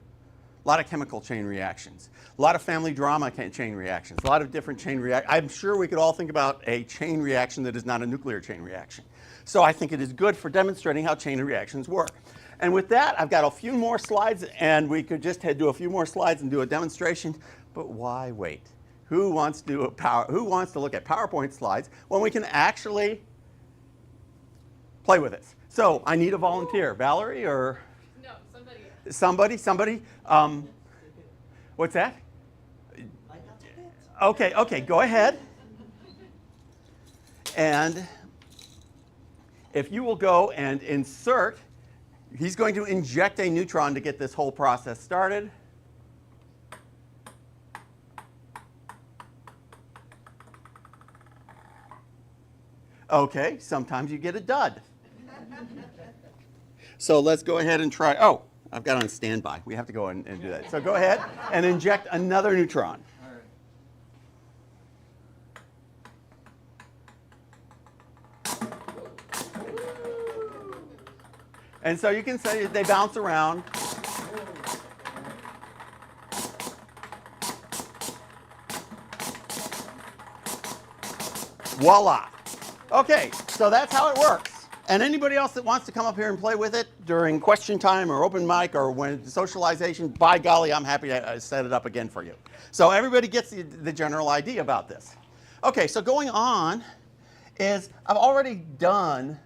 A lot of chemical chain reactions. A lot of family drama chain reactions. A lot of different chain reactions. I'm sure we could all think about a chain reaction that is not a nuclear chain reaction. So I think it is good for demonstrating how chain reactions work. And with that, I've got a few more slides, and we could just do a few more slides and do a demonstration. But why wait? Who wants to look at PowerPoint slides when we can actually play with it? So I need a volunteer. Valerie or? No, somebody. Somebody? What's that? Okay, go ahead. And if you will go and insert, he's going to inject a neutron to get this whole process started. Okay, sometimes you get a dud. So let's go ahead and try. Oh, I've got on standby. We have to go and do that. So go ahead and inject another neutron. And so you can say they bounce around. Voila. Okay, so that's how it works. And anybody else that wants to come up here and play with it during question time or open mic or when socialization, by golly, I'm happy to set it up again for you. So everybody gets the general idea about this. Okay, so going on is I've already done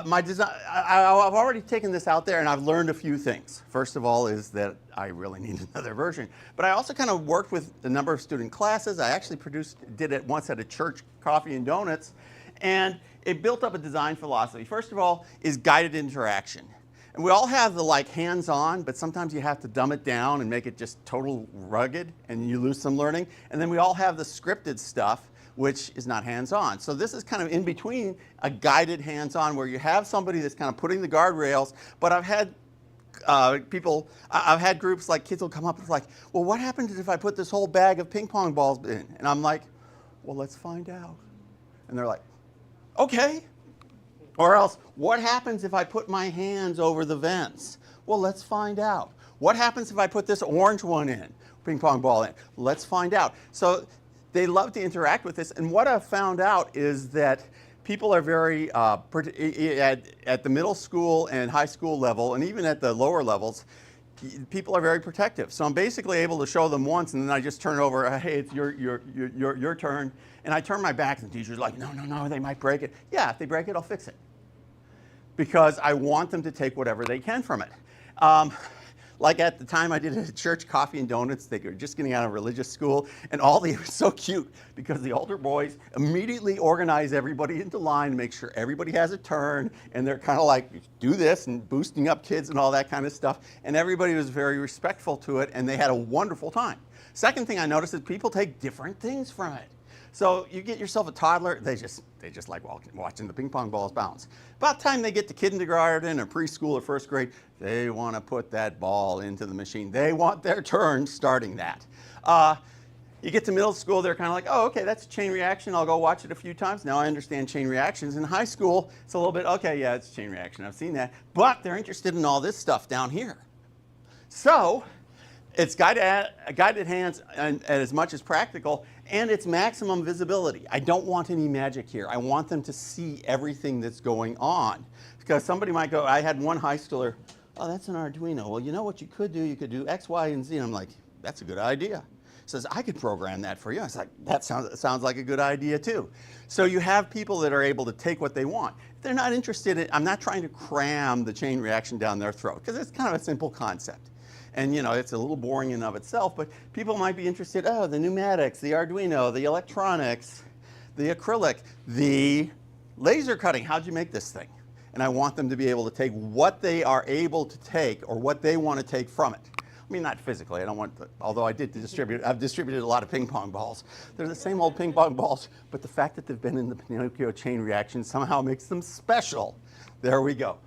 my design. I've already taken this out there and I've learned a few things. First of all is that I really need another version. But I also kind of worked with a number of student classes. I actually did it once at a church, Coffee and Donuts, and it built up a design philosophy. First of all is guided interaction. And we all have the like hands-on, but sometimes you have to dumb it down and make it just total rugged and you lose some learning. And then we all have the scripted stuff, which is not hands-on. So this is kind of in between a guided hands-on where you have somebody that's kind of putting the guardrails, but I've had I've had groups like kids will come up and like, well, what happens if I put this whole bag of ping pong balls in? And I'm like, well, let's find out. And they're like, okay. Or else, what happens if I put my hands over the vents? Well, let's find out. What happens if I put this orange one in, ping pong ball in? Let's find out. So they love to interact with this, and what I've found out is that people are very, at the middle school and high school level, and even at the lower levels, people are very protective. So I'm basically able to show them once, and then I just turn it over, hey, it's your turn, and I turn my back, and the teacher's like, no, they might break it. Yeah, if they break it, I'll fix it. Because I want them to take whatever they can from it. Like at the time I did it at church, Coffee and Donuts, they were just getting out of religious school, and it was so cute because the older boys immediately organize everybody into line to make sure everybody has a turn, and they're kind of like, do this, and boosting up kids and all that kind of stuff, and everybody was very respectful to it, and they had a wonderful time. Second thing I noticed is people take different things from it. So you get yourself a toddler, they just like watching the ping pong balls bounce. About the time they get to kindergarten or preschool or first grade, they want to put that ball into the machine. They want their turn starting that. You get to middle school, they're kind of like, oh, okay, that's a chain reaction. I'll go watch it a few times. Now I understand chain reactions. In high school, it's a little bit, okay, yeah, it's a chain reaction. I've seen that. But they're interested in all this stuff down here. So it's guided hands and as much as practical, and it's maximum visibility. I don't want any magic here. I want them to see everything that's going on. Because somebody might go, I had one high schooler, oh, that's an Arduino. Well, you know what you could do X, Y, and Z. And I'm like, that's a good idea. Says, I could program that for you. I was like, that sounds like a good idea too. So you have people that are able to take what they want. If they're not interested in, I'm not trying to cram the chain reaction down their throat, because it's kind of a simple concept. And it's a little boring in and of itself, but people might be interested, oh, the pneumatics, the Arduino, the electronics, the acrylic, the laser cutting, how'd you make this thing? And I want them to be able to take what they are able to take or what they want to take from it. I mean, not physically, I don't want, although I've distributed a lot of ping pong balls. They're the same old ping pong balls, but the fact that they've been in the Pinocchio chain reaction somehow makes them special. There we go.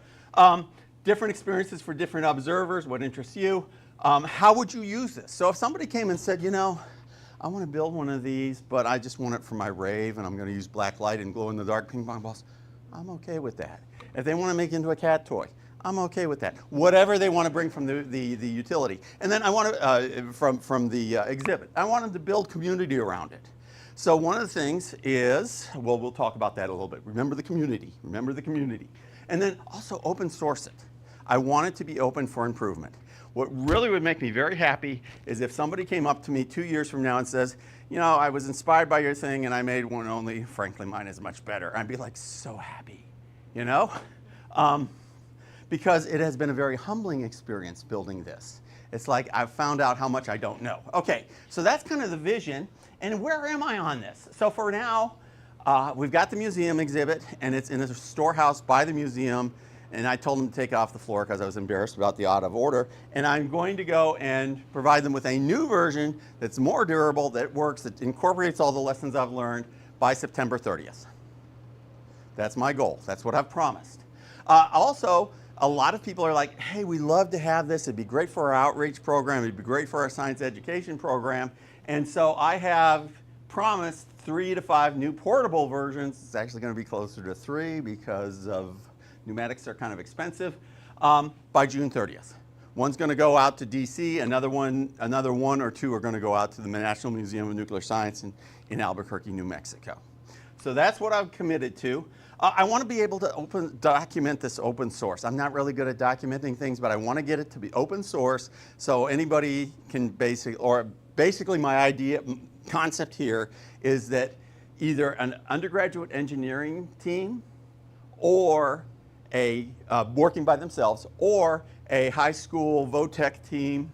Different experiences for different observers, what interests you. How would you use this? So if somebody came and said, I want to build one of these, but I just want it for my rave, and I'm going to use black light and glow-in-the-dark ping pong balls, I'm okay with that. If they want to make it into a cat toy, I'm okay with that. Whatever they want to bring from the utility. And then I want to, from the exhibit, I want them to build community around it. So one of the things is, well, we'll talk about that a little bit. Remember the community. Remember the community. And then also open source it. I want it to be open for improvement. What really would make me very happy is if somebody came up to me 2 years from now and says, you know, I was inspired by your thing and I made one, only frankly mine is much better. I'd be like so happy, you know? Because it has been a very humbling experience building this. It's like I've found out how much I don't know. Okay, so that's kind of the vision. And where am I on this? So for now, we've got the museum exhibit, and it's in a storehouse by the museum. And I told them to take it off the floor because I was embarrassed about the out of order. And I'm going to go and provide them with a new version that's more durable, that works, that incorporates all the lessons I've learned by September 30th. That's my goal. That's what I've promised. Also, a lot of people are like, hey, we love to have this. It'd be great for our outreach program. It'd be great for our science education program. And so I have promised 3 to 5 new portable versions. It's actually going to be closer to 3 because of pneumatics are kind of expensive, by June 30th. One's going to go out to DC. Another one or two are going to go out to the National Museum of Nuclear Science in Albuquerque, New Mexico. So that's what I've committed to. I want to be able to document this open source. I'm not really good at documenting things, but I want to get it to be open source so anybody can basically my idea, concept here is that either an undergraduate engineering team or a working by themselves or a high school VOTech team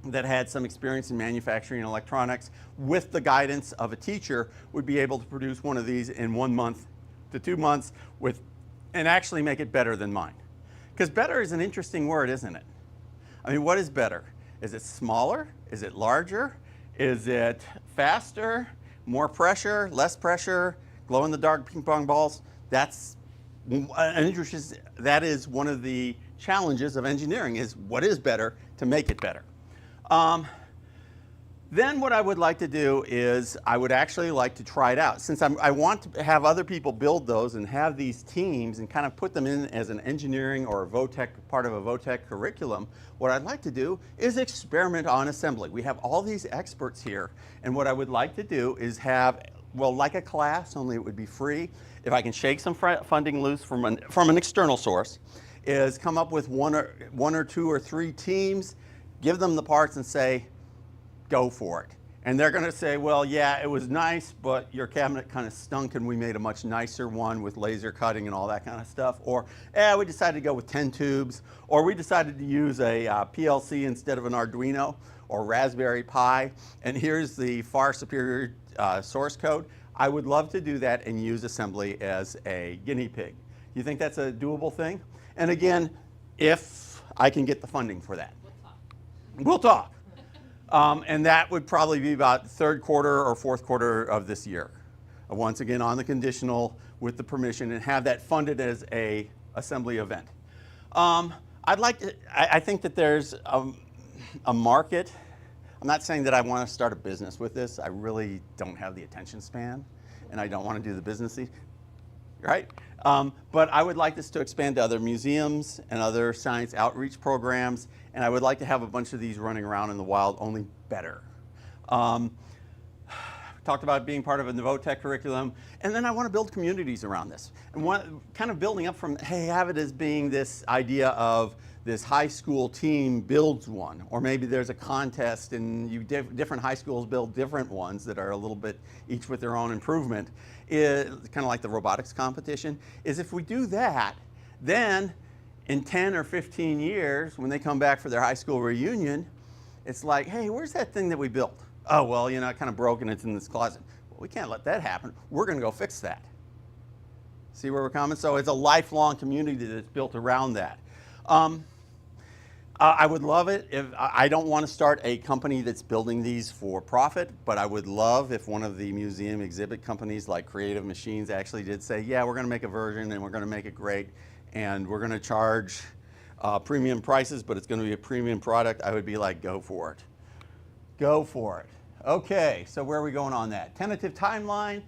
that had some experience in manufacturing and electronics with the guidance of a teacher would be able to produce one of these in 1 month to 2 months and actually make it better than mine. Because better is an interesting word, isn't it? I mean, what is better? Is it smaller? Is it larger? Is it faster? More pressure? Less pressure? Glow-in-the-dark ping pong balls? That is one of the challenges of engineering, is what is better to make it better. Then what I would like to do is I would actually like to try it out. Since I want to have other people build those and have these teams and kind of put them in as an engineering or a VOTech, part of a VOTech curriculum, what I'd like to do is experiment on assembly. We have all these experts here, and what I would like to do is have, well, like a class, only it would be free. If I can shake some funding loose from an external source, is come up with one or two or three teams, give them the parts and say, go for it. And they're going to say, well, yeah, it was nice, but your cabinet kind of stunk and we made a much nicer one with laser cutting and all that kind of stuff. Or, we decided to go with 10 tubes. Or we decided to use a PLC instead of an Arduino or Raspberry Pi. And here's the far superior source code. I would love to do that and use assembly as a guinea pig. You think that's a doable thing? And again, if I can get the funding for that. We'll talk. And that would probably be about third quarter or fourth quarter of this year. Once again, on the conditional with the permission, and have that funded as a assembly event. I think that there's a market. I'm not saying that I want to start a business with this. I really don't have the attention span, and I don't want to do the businessy, right? But I would like this to expand to other museums and other science outreach programs, and I would like to have a bunch of these running around in the wild, only better. Talked about being part of a VOTech curriculum, and then I want to build communities around this. And kind of building up from, hey, have it as being this idea of this high school team builds one, or maybe there's a contest and different high schools build different ones that are a little bit each with their own improvement. Kind of like the robotics competition, is if we do that, then in 10 or 15 years, when they come back for their high school reunion, it's like, hey, where's that thing that we built? Oh, well, it kind of broke and it's in this closet. Well, we can't let that happen. We're going to go fix that. See where we're coming? So it's a lifelong community that's built around that. I would love it if, I don't want to start a company that's building these for profit, but I would love if one of the museum exhibit companies like Creative Machines actually did say, yeah, we're going to make a version and we're going to make it great and we're going to charge premium prices, but it's going to be a premium product. I would be like, go for it. Go for it. Okay, so where are we going on that? Tentative timeline,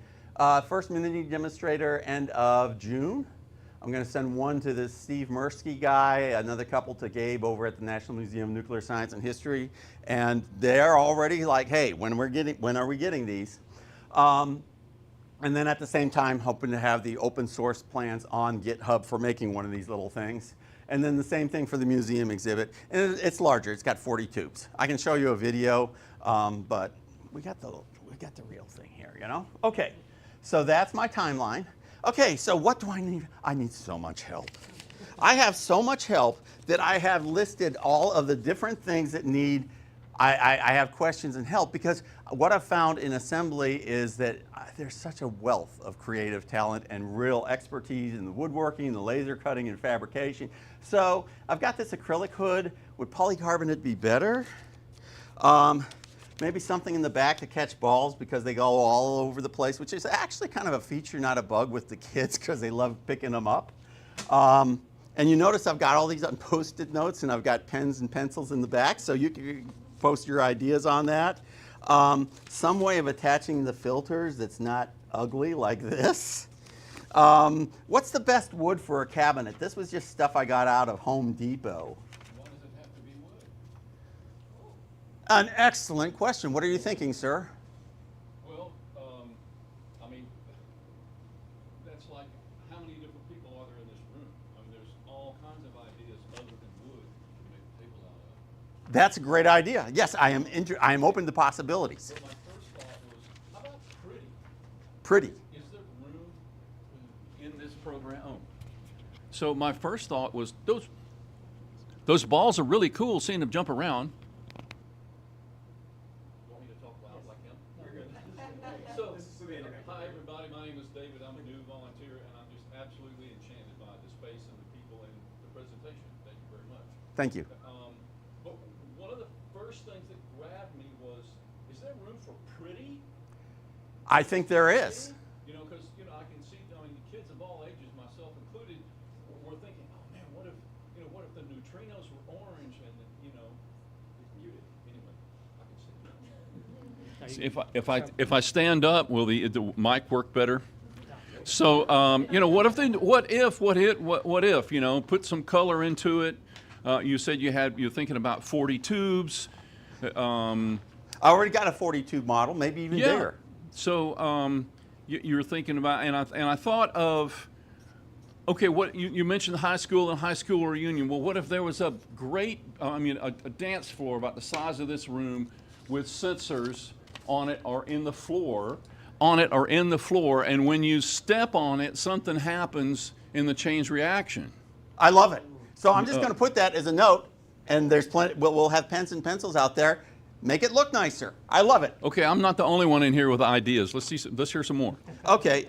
first mini demonstrator end of June. I'm going to send one to this Steve Mirsky guy, another couple to Gabe over at the National Museum of Nuclear Science and History, and they're already like, hey, when are we getting these? And then at the same time, hoping to have the open source plans on GitHub for making one of these little things. And then the same thing for the museum exhibit. And it's larger. It's got 40 tubes. I can show you a video, but we got the real thing here, you know? Okay, so that's my timeline. Okay, so what do I need? I need so much help. I have so much help that I have listed all of the different things that need, I have questions and help, because what I've found in Asmbly is that there's such a wealth of creative talent and real expertise in the woodworking, the laser cutting, and fabrication. So I've got this acrylic hood. Would polycarbonate be better? Maybe something in the back to catch balls because they go all over the place, which is actually kind of a feature, not a bug, with the kids because they love picking them up. And you notice I've got all these on Post-it notes, and I've got pens and pencils in the back, so you can post your ideas on that. Some way of attaching the filters that's not ugly like this. What's the best wood for a cabinet? This was just stuff I got out of Home Depot. Why does it have to be wood? An excellent question. What are you thinking, sir? Well, I mean, that's like, how many different people are there in this room? I mean, there's all kinds of ideas other than wood to make a table out of. That's a great idea. Yes, I am open to possibilities. But my first thought was, how about pretty? Pretty. Is there room in this program? Oh. So my first thought was, those balls are really cool, seeing them jump around. Want me to talk loud like him? You're good. So, hi everybody, my name is David. I'm a new volunteer, and I'm just absolutely enchanted by the space and the people and the presentation. Thank you very much. Thank you. But one of the first things that grabbed me was, is there room for pretty? I think there is. You know, because, you know, I can see, I mean, kids of all ages, myself included, were thinking, oh man, what if, you know, what if the neutrinos were orange and, you know, it's muted. Anyway, I can see that. If I stand up, will the mic work better? So, you know, what if, you know, put some color into it. You said you're thinking about 40 tubes. I already got a 40 tube model, maybe even bigger. So you're thinking about, and I thought of, okay, what you mentioned high school and high school reunion. Well, what if there was a great, a dance floor about the size of this room with sensors on it or in the floor, and when you step on it, something happens in the chain reaction. I love it. So I'm just going to put that as a note, and there's plenty. We'll have pens and pencils out there. Make it look nicer. I love it. Okay, I'm not the only one in here with ideas. Let's hear some more. Okay.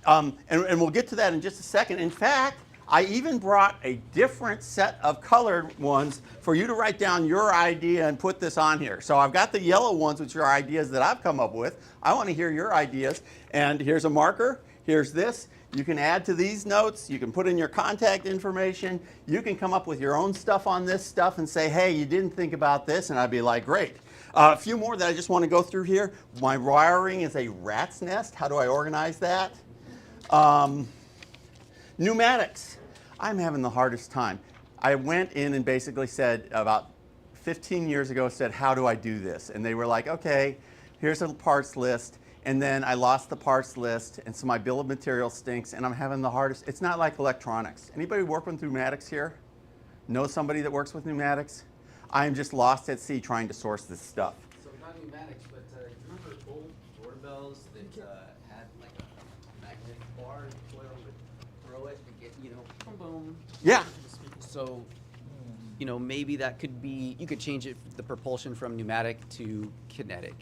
And we'll get to that in just a second. In fact, I even brought a different set of colored ones for you to write down your idea and put this on here. So I've got the yellow ones, which are ideas that I've come up with. I want to hear your ideas. And here's a marker. Here's this. You can add to these notes. You can put in your contact information. You can come up with your own stuff on this stuff and say, hey, you didn't think about this. And I'd be like, great. A few more that I just want to go through here. My wiring is a rat's nest. How do I organize that? Pneumatics. I'm having the hardest time. I went in and basically said, about 15 years ago, said, how do I do this? And they were like, okay, here's a parts list. And then I lost the parts list, and so my bill of materials stinks, and I'm having the hardest. It's not like electronics. Anybody work with pneumatics here? Know somebody that works with pneumatics? I'm just lost at sea trying to source this stuff. So not pneumatics, but remember old doorbells that had like a magnetic bar, throw it and get, you know, boom, boom. Yeah. So, you know, maybe that could be, you could change it, the propulsion from pneumatic to kinetic.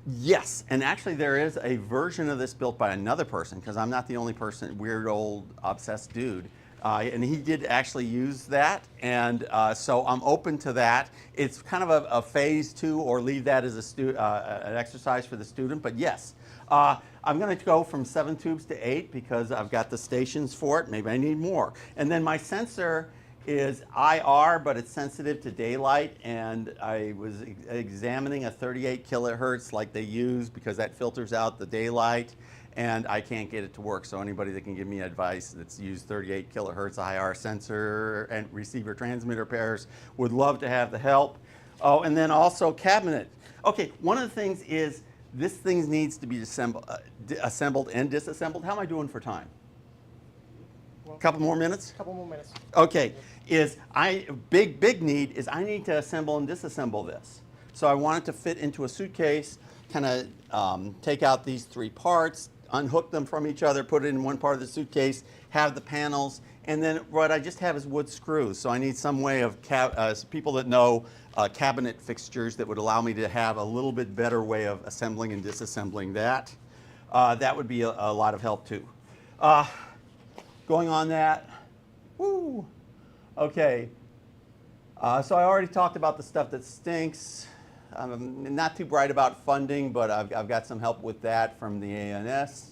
Yes, and actually there is a version of this built by another person, because I'm not the only person, weird old obsessed dude. And he did actually use that, and so I'm open to that. It's kind of a phase 2, or leave that as an exercise for the student, but yes. I'm going to go from 7 tubes to 8 because I've got the stations for it. Maybe I need more. And then my sensor is IR, but it's sensitive to daylight, and I was examining a 38 kilohertz like they use because that filters out the daylight, and I can't get it to work. So anybody that can give me advice that's used 38 kilohertz IR sensor and receiver transmitter pairs would love to have the help. Oh, and then also cabinet. Okay, one of the things is this thing needs to be assembled and disassembled. How am I doing for time? Couple more minutes? Couple more minutes. Okay, big need is I need to assemble and disassemble this. So I want it to fit into a suitcase, kind of take out these 3 parts, unhook them from each other, put it in one part of the suitcase, have the panels, and then what I just have is wood screws. So I need some way of, people that know cabinet fixtures that would allow me to have a little bit better way of assembling and disassembling that. That would be a lot of help too. Going on that, woo, okay. So I already talked about the stuff that stinks. I'm not too bright about funding, but I've got some help with that from the ANS.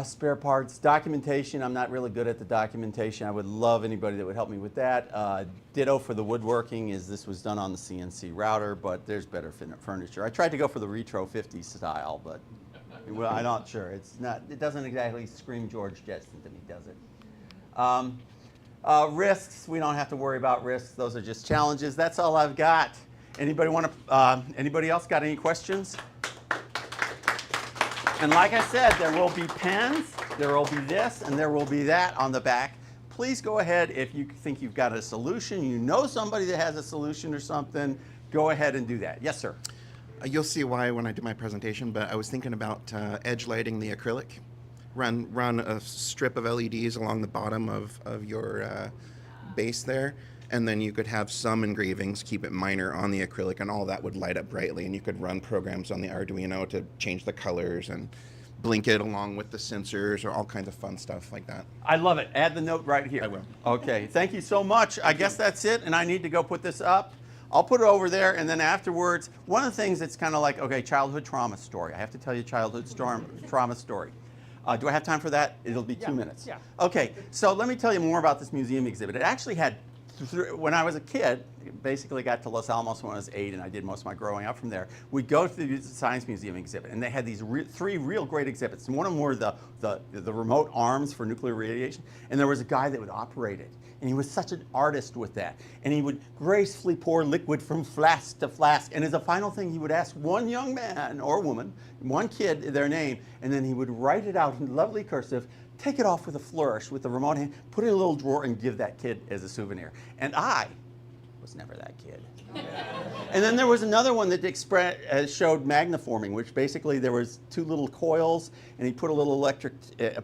Spare parts, documentation, I'm not really good at the documentation. I would love anybody that would help me with that. Ditto for the woodworking is this was done on the CNC router, but there's better furniture. I tried to go for the retro 50s style, but well, I'm not sure. It doesn't exactly scream George Jetson to me, does it? Risks, we don't have to worry about risks. Those are just challenges. That's all I've got. Anybody else got any questions? And like I said, there will be pens, there will be this, and there will be that on the back. Please go ahead if you think you've got a solution, you know somebody that has a solution or something, go ahead and do that. Yes, sir. You'll see why when I do my presentation, but I was thinking about edge lighting the acrylic. Run a strip of LEDs along the bottom of your base there, and then you could have some engravings, keep it minor on the acrylic, and all that would light up brightly, and you could run programs on the Arduino to change the colors and blink it along with the sensors or all kinds of fun stuff like that. I love it. Add the note right here. I will. Okay, thank you so much. I guess that's it, and I need to go put this up. I'll put it over there, and then afterwards, one of the things that's kind of like, okay, childhood trauma story. I have to tell you a childhood trauma story. Do I have time for that? It'll be 2 minutes. Yeah. Okay, so let me tell you more about this museum exhibit. It actually had, when I was a kid, basically got to Los Alamos when I was 8, and I did most of my growing up from there. We'd go to the Science Museum exhibit, and they had these 3 real great exhibits. And one of them were the remote arms for nuclear radiation, and there was a guy that would operate it. And he was such an artist with that. And he would gracefully pour liquid from flask to flask. And as a final thing, he would ask one young man or woman, one kid, their name, and then he would write it out in lovely cursive, take it off with a flourish with the remote hand, put it in a little drawer, and give that kid as a souvenir. And I was never that kid. And then there was another one that showed magneforming, which basically there was 2 little coils, and he put a little electric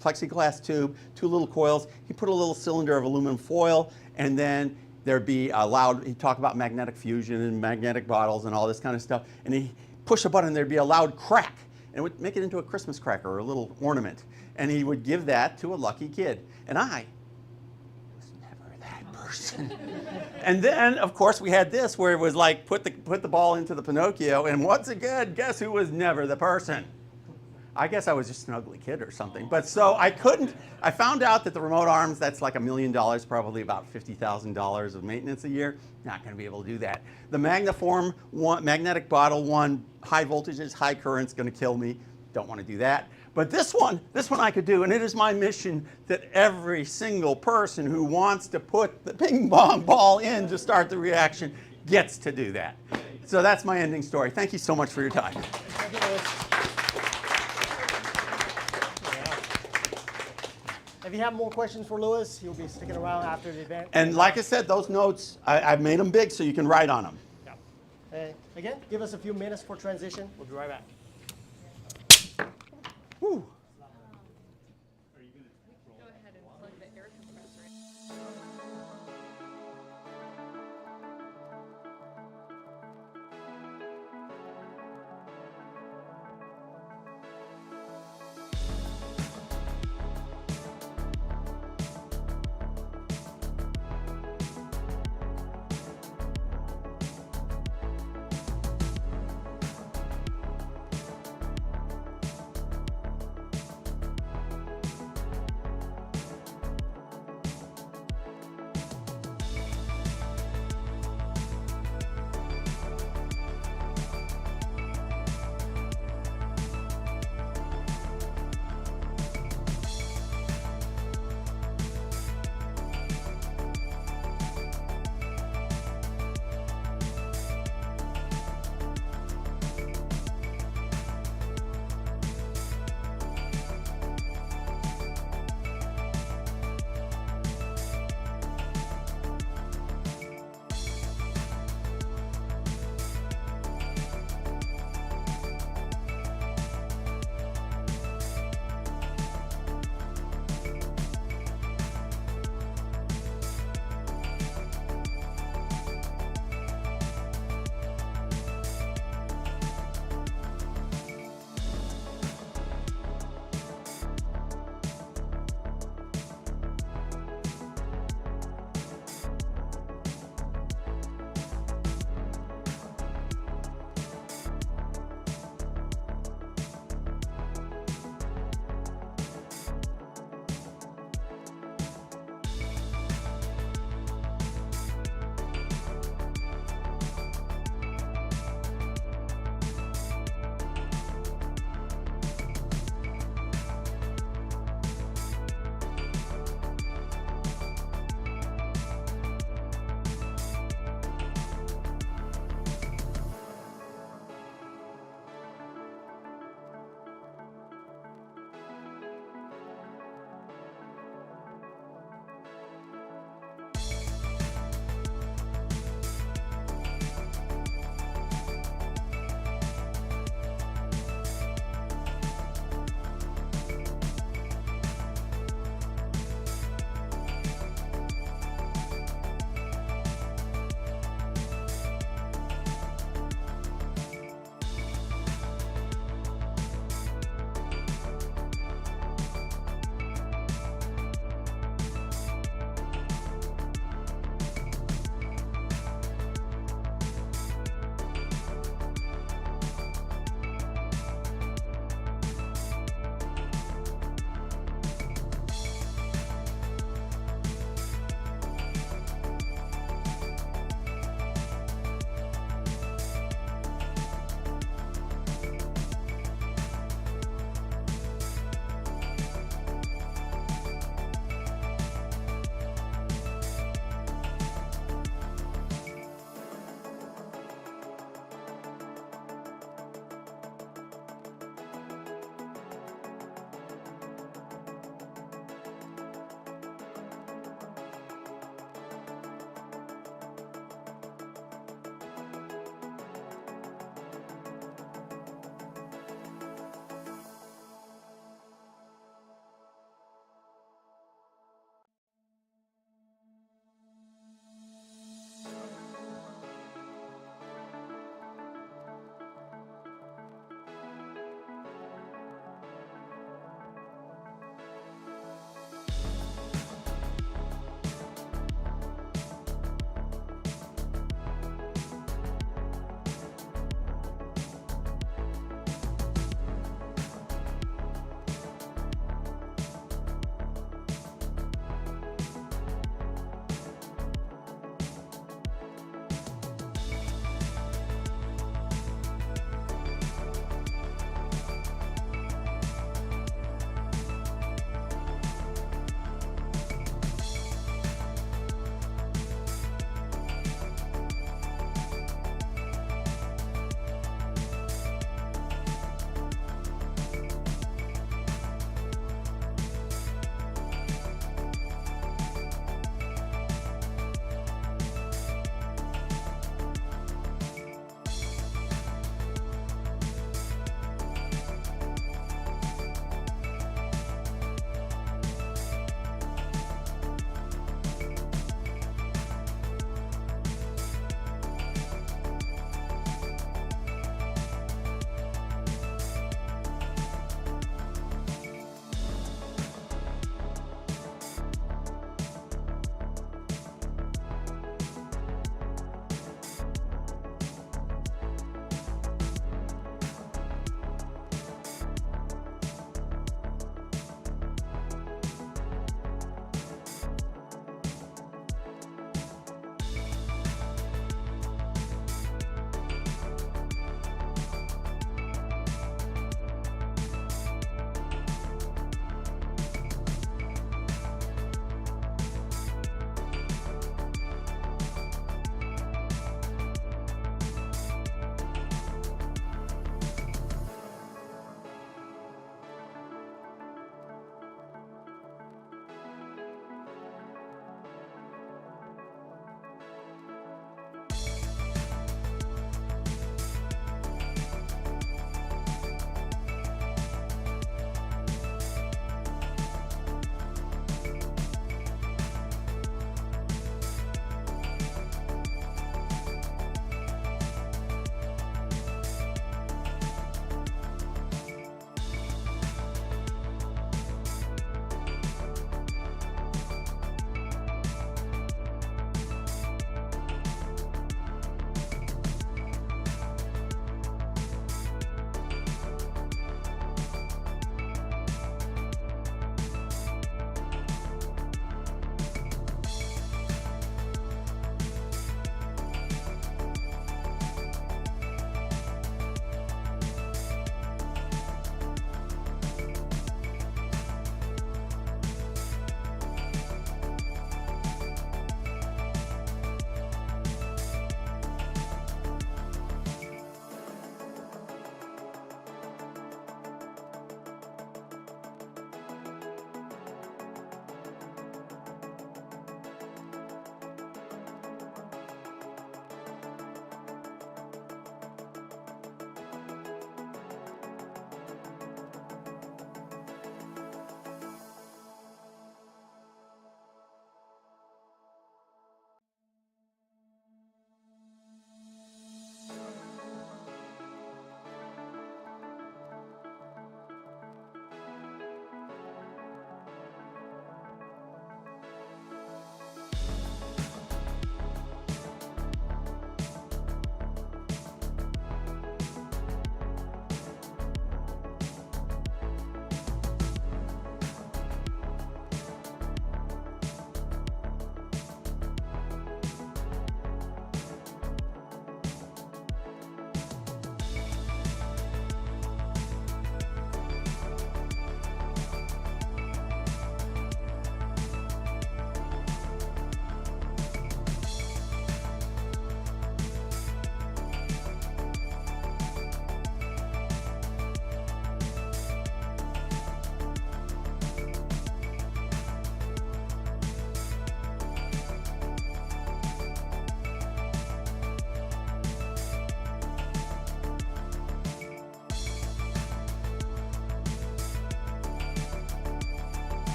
plexiglass tube, 2 little coils. He put a little cylinder of aluminum foil, and then there'd be a loud, he'd talk about magnetic fusion and magnetic bottles and all this kind of stuff, and he'd push a button, and there'd be a loud crack, and it would make it into a Christmas cracker or a little ornament. And he would give that to a lucky kid. And I was never that person. And then, of course, we had this where it was like, put the ball into the Pinocchio, and once again, guess who was never the person? I guess I was just an ugly kid or something. But so I found out that the remote arms, that's like $1 million, probably about $50,000 of maintenance a year. Not gonna be able to do that. The Magneform one, magnetic bottle one, high voltages, high currents, gonna kill me. Don't wanna do that. But this one I could do, and it is my mission that every single person who wants to put the ping pong ball in to start the reaction gets to do that. So that's my ending story. Thank you so much for your time. Thank you, Louis. Yeah. If you have more questions for Louis, he'll be sticking around after the event. And like I said, those notes, I've made them big so you can write on them. Yeah. Again, give us a few minutes for transition. We'll be right back. Whew. Go ahead and plug the air compressor in.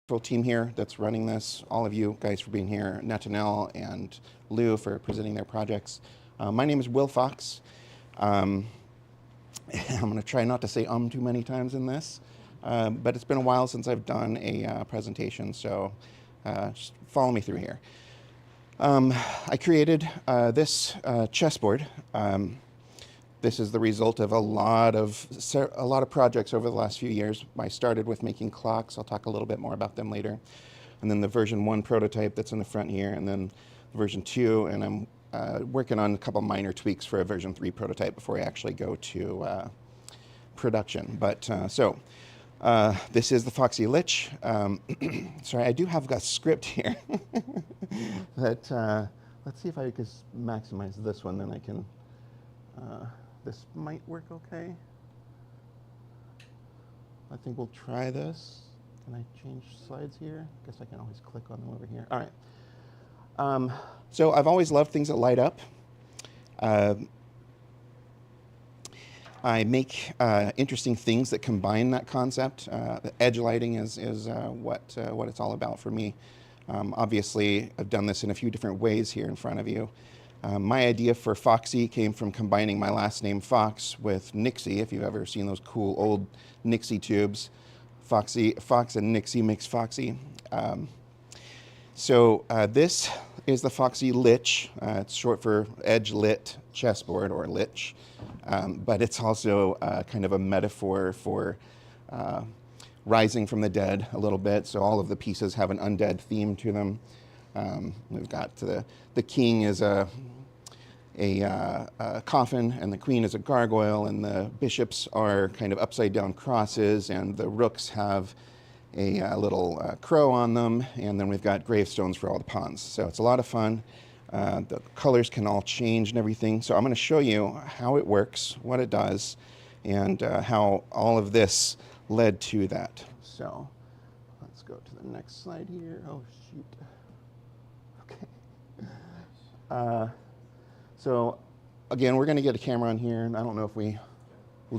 Full team here that's running this, all of you guys for being here, Natanel and Lou for presenting their projects. My name is Will Fox. I'm going to try not to say too many times in this, but it's been a while since I've done a presentation, so just follow me through here. I created this chessboard. This is the result of a lot of projects over the last few years. I started with making clocks. I'll talk a little bit more about them later. And then the version 1 prototype that's in the front here, and then version 2, and I'm working on a couple minor tweaks for a version 3 prototype before I actually go to production. But this is the Foxy Lich. Sorry, I do have a script here. But let's see if I can maximize this one, then I can. This might work okay. I think we'll try this. Can I change slides here? I guess I can always click on them over here. All right. So I've always loved things that light up. I make interesting things that combine that concept. The edge lighting is what it's all about for me. Obviously, I've done this in a few different ways here in front of you. My idea for Foxy came from combining my last name Fox with Nixie. If you've ever seen those cool old Nixie tubes, Fox and Nixie makes Foxy. This is the Foxy Lich. It's short for Edge Lit Chessboard, or Lich, but it's also kind of a metaphor for rising from the dead a little bit. So all of the pieces have an undead theme to them. We've got the king is a coffin, and the queen is a gargoyle, and the bishops are kind of upside down crosses, and the rooks have a little crow on them, and then we've got gravestones for all the pawns. So it's a lot of fun. The colors can all change and everything. So I'm going to show you how it works, what it does, and how all of this led to that. So let's go to the next slide here. Oh, shoot. Okay. So again, we're going to get a camera on here, and I don't know if we'll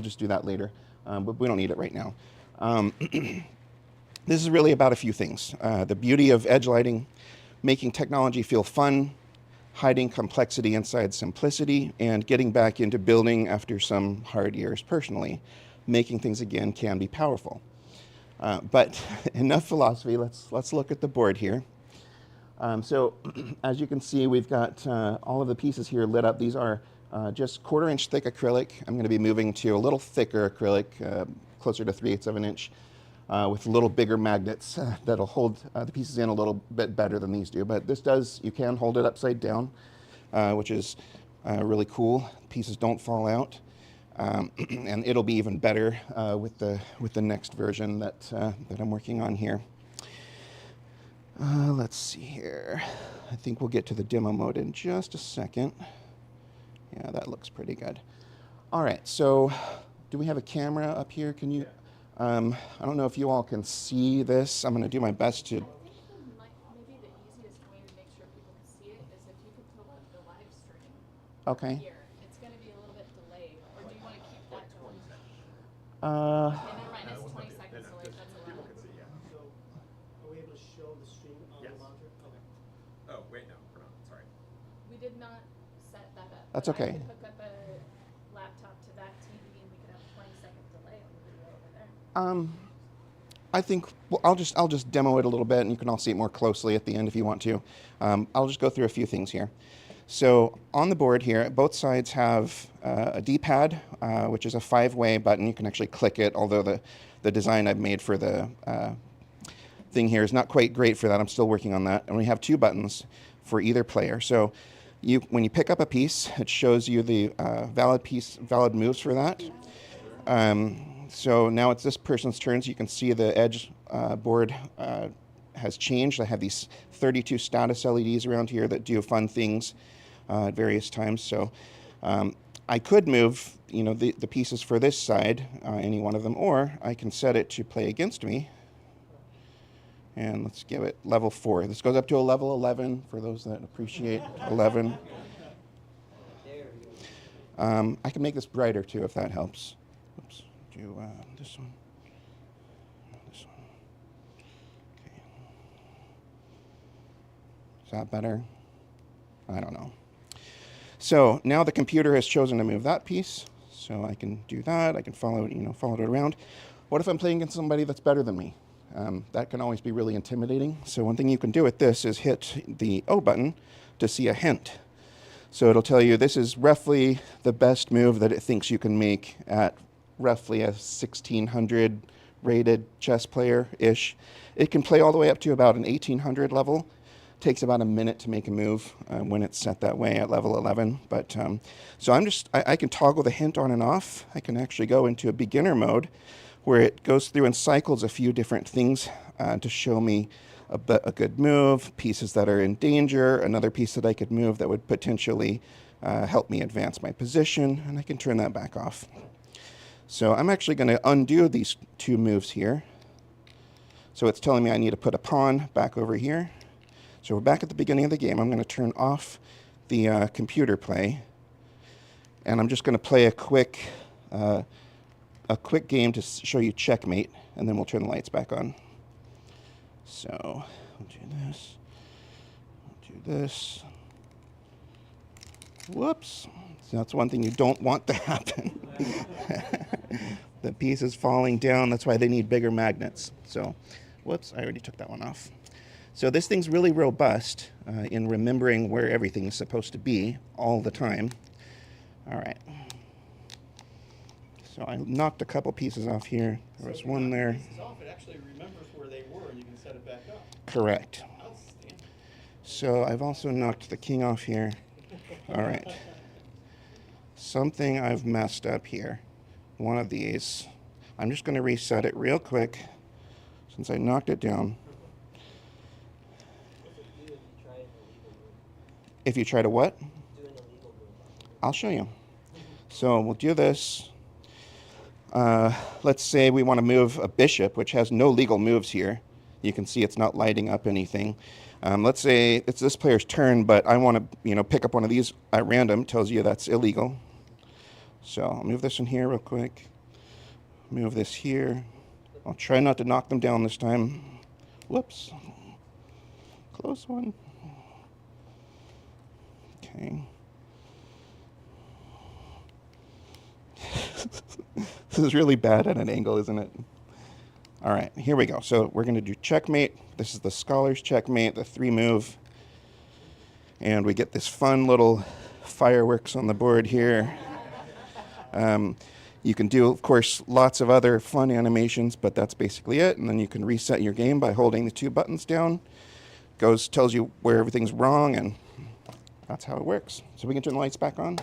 just do that later, but we don't need it right now. This is really about a few things. The beauty of edge lighting, making technology feel fun, hiding complexity inside simplicity, and getting back into building after some hard years personally. Making things again can be powerful. But enough philosophy, let's look at the board here. So as you can see, we've got all of the pieces here lit up. These are just 1/4 inch thick acrylic. I'm going to be moving to a little thicker acrylic, closer to 3/8 of an inch, with a little bigger magnets that'll hold the pieces in a little bit better than these do. But this does, you can hold it upside down, which is really cool. Pieces don't fall out. And it'll be even better with the next version that I'm working on here. Let's see here. I think we'll get to the demo mode in just a second. Yeah, that looks pretty good. All right, so do we have a camera up here? Can you? I don't know if you all can see this. I'm going to do my best to. Maybe the easiest way to make sure people can see it is if you could pull up the live stream. Okay. Here. It's going to be a little bit delayed. Or do you want to keep that going? Uh, Okay, never mind. It's 20 seconds delayed. That's a lot. So, are we able to show the stream on the launcher? Okay. Oh, wait, no, we're not, sorry. We did not set that up. That's but okay. I could hook up a laptop to that TV and we could have a 20-second delay on the video over there. I think I'll just demo it a little bit, and you can all see it more closely at the end if you want to. I'll just go through a few things here. So on the board here, both sides have a D-pad, which is a 5-way button. You can actually click it, although the design I've made for the thing here is not quite great for that. I'm still working on that. And we have 2 buttons for either player. So when you pick up a piece, it shows you the valid moves for that. So now it's this person's turn. So you can see the edge board has changed. I have these 32 status LEDs around here that do fun things at various times. So I could move, the pieces for this side, any one of them, or I can set it to play against me. And let's give it level 4. This goes up to a level 11 for those that appreciate 11. I can make this brighter too if that helps. Oops. Do this one. This one. Okay, Is that better? I don't know. So now the computer has chosen to move that piece. So I can do that. I can follow it around. What if I'm playing against somebody that's better than me? That can always be really intimidating. So one thing you can do with this is hit the O button to see a hint. So it'll tell you this is roughly the best move that it thinks you can make at roughly a 1600 rated chess player-ish. It can play all the way up to about an 1800 level. Takes about a minute to make a move when it's set that way at level 11. But so I can toggle the hint on and off. I can actually go into a beginner mode where it goes through and cycles a few different things to show me a good move, pieces that are in danger, another piece that I could move that would potentially help me advance my position, and I can turn that back off. So I'm actually going to undo these two moves here. So it's telling me I need to put a pawn back over here. So we're back at the beginning of the game. I'm going to turn off the computer play, and I'm just going to play a quick game to show you checkmate, and then we'll turn the lights back on. So we'll do this. We'll do this. Whoops. So that's one thing you don't want to happen. The piece is falling down. That's why they need bigger magnets. So, whoops, I already took that one off. So this thing's really robust in remembering where everything is supposed to be all the time. All right. So I knocked a couple pieces off here. There was one there. Pieces off, it actually remembers where they were, and you can set it back up. Correct. Outstanding. So I've also knocked the king off here. All right. Something I've messed up here. One of these. I'm just going to reset it real quick since I knocked it down. If you try to what? I'll show you. So we'll do this. Let's say we want to move a bishop, which has no legal moves here. You can see it's not lighting up anything. Let's say it's this player's turn, but I want to, pick up one of these at random. Tells you that's illegal. So I'll move this in here real quick. Move this here. I'll try not to knock them down this time. Whoops. Close one. Okay. This is really bad at an angle, isn't it? All right, here we go. So we're going to do checkmate. This is the scholar's checkmate, the 3-move. And we get this fun little fireworks on the board here. You can do, of course, lots of other fun animations, but that's basically it. And then you can reset your game by holding the 2 buttons down. Tells you where everything's wrong, and that's how it works. So we can turn the lights back on.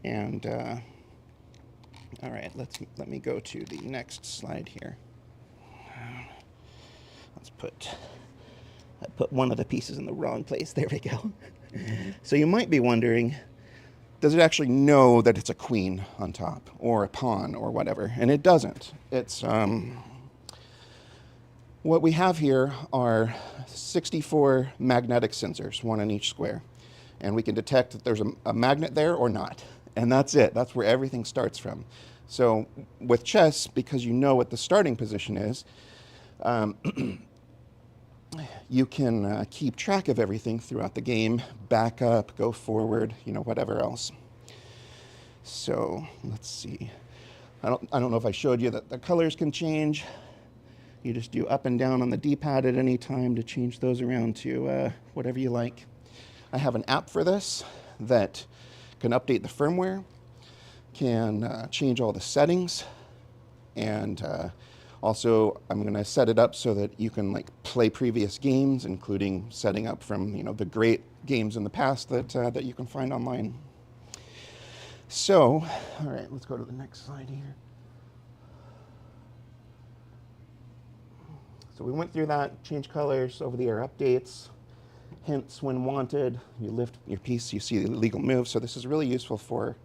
And all right, let me go to the next slide here. I put one of the pieces in the wrong place. There we go. So you might be wondering, does it actually know that it's a queen on top or a pawn or whatever? And it doesn't. It's what we have here are 64 magnetic sensors, one on each square, and we can detect that there's a magnet there or not. And that's it. That's where everything starts from. So with chess, because you know what the starting position is, you can keep track of everything throughout the game, back up, go forward, whatever else. So let's see. I don't know if I showed you that the colors can change. You just do up and down on the D-pad at any time to change those around to whatever you like. I have an app for this that can update the firmware, can change all the settings, and also I'm going to set it up so that you can play previous games, including setting up from the great games in the past that you can find online. So, all right, let's go to the next slide here. So we went through that, change colors, over-the-air updates, hints when wanted. You lift your piece, you see the legal moves. So this is really useful for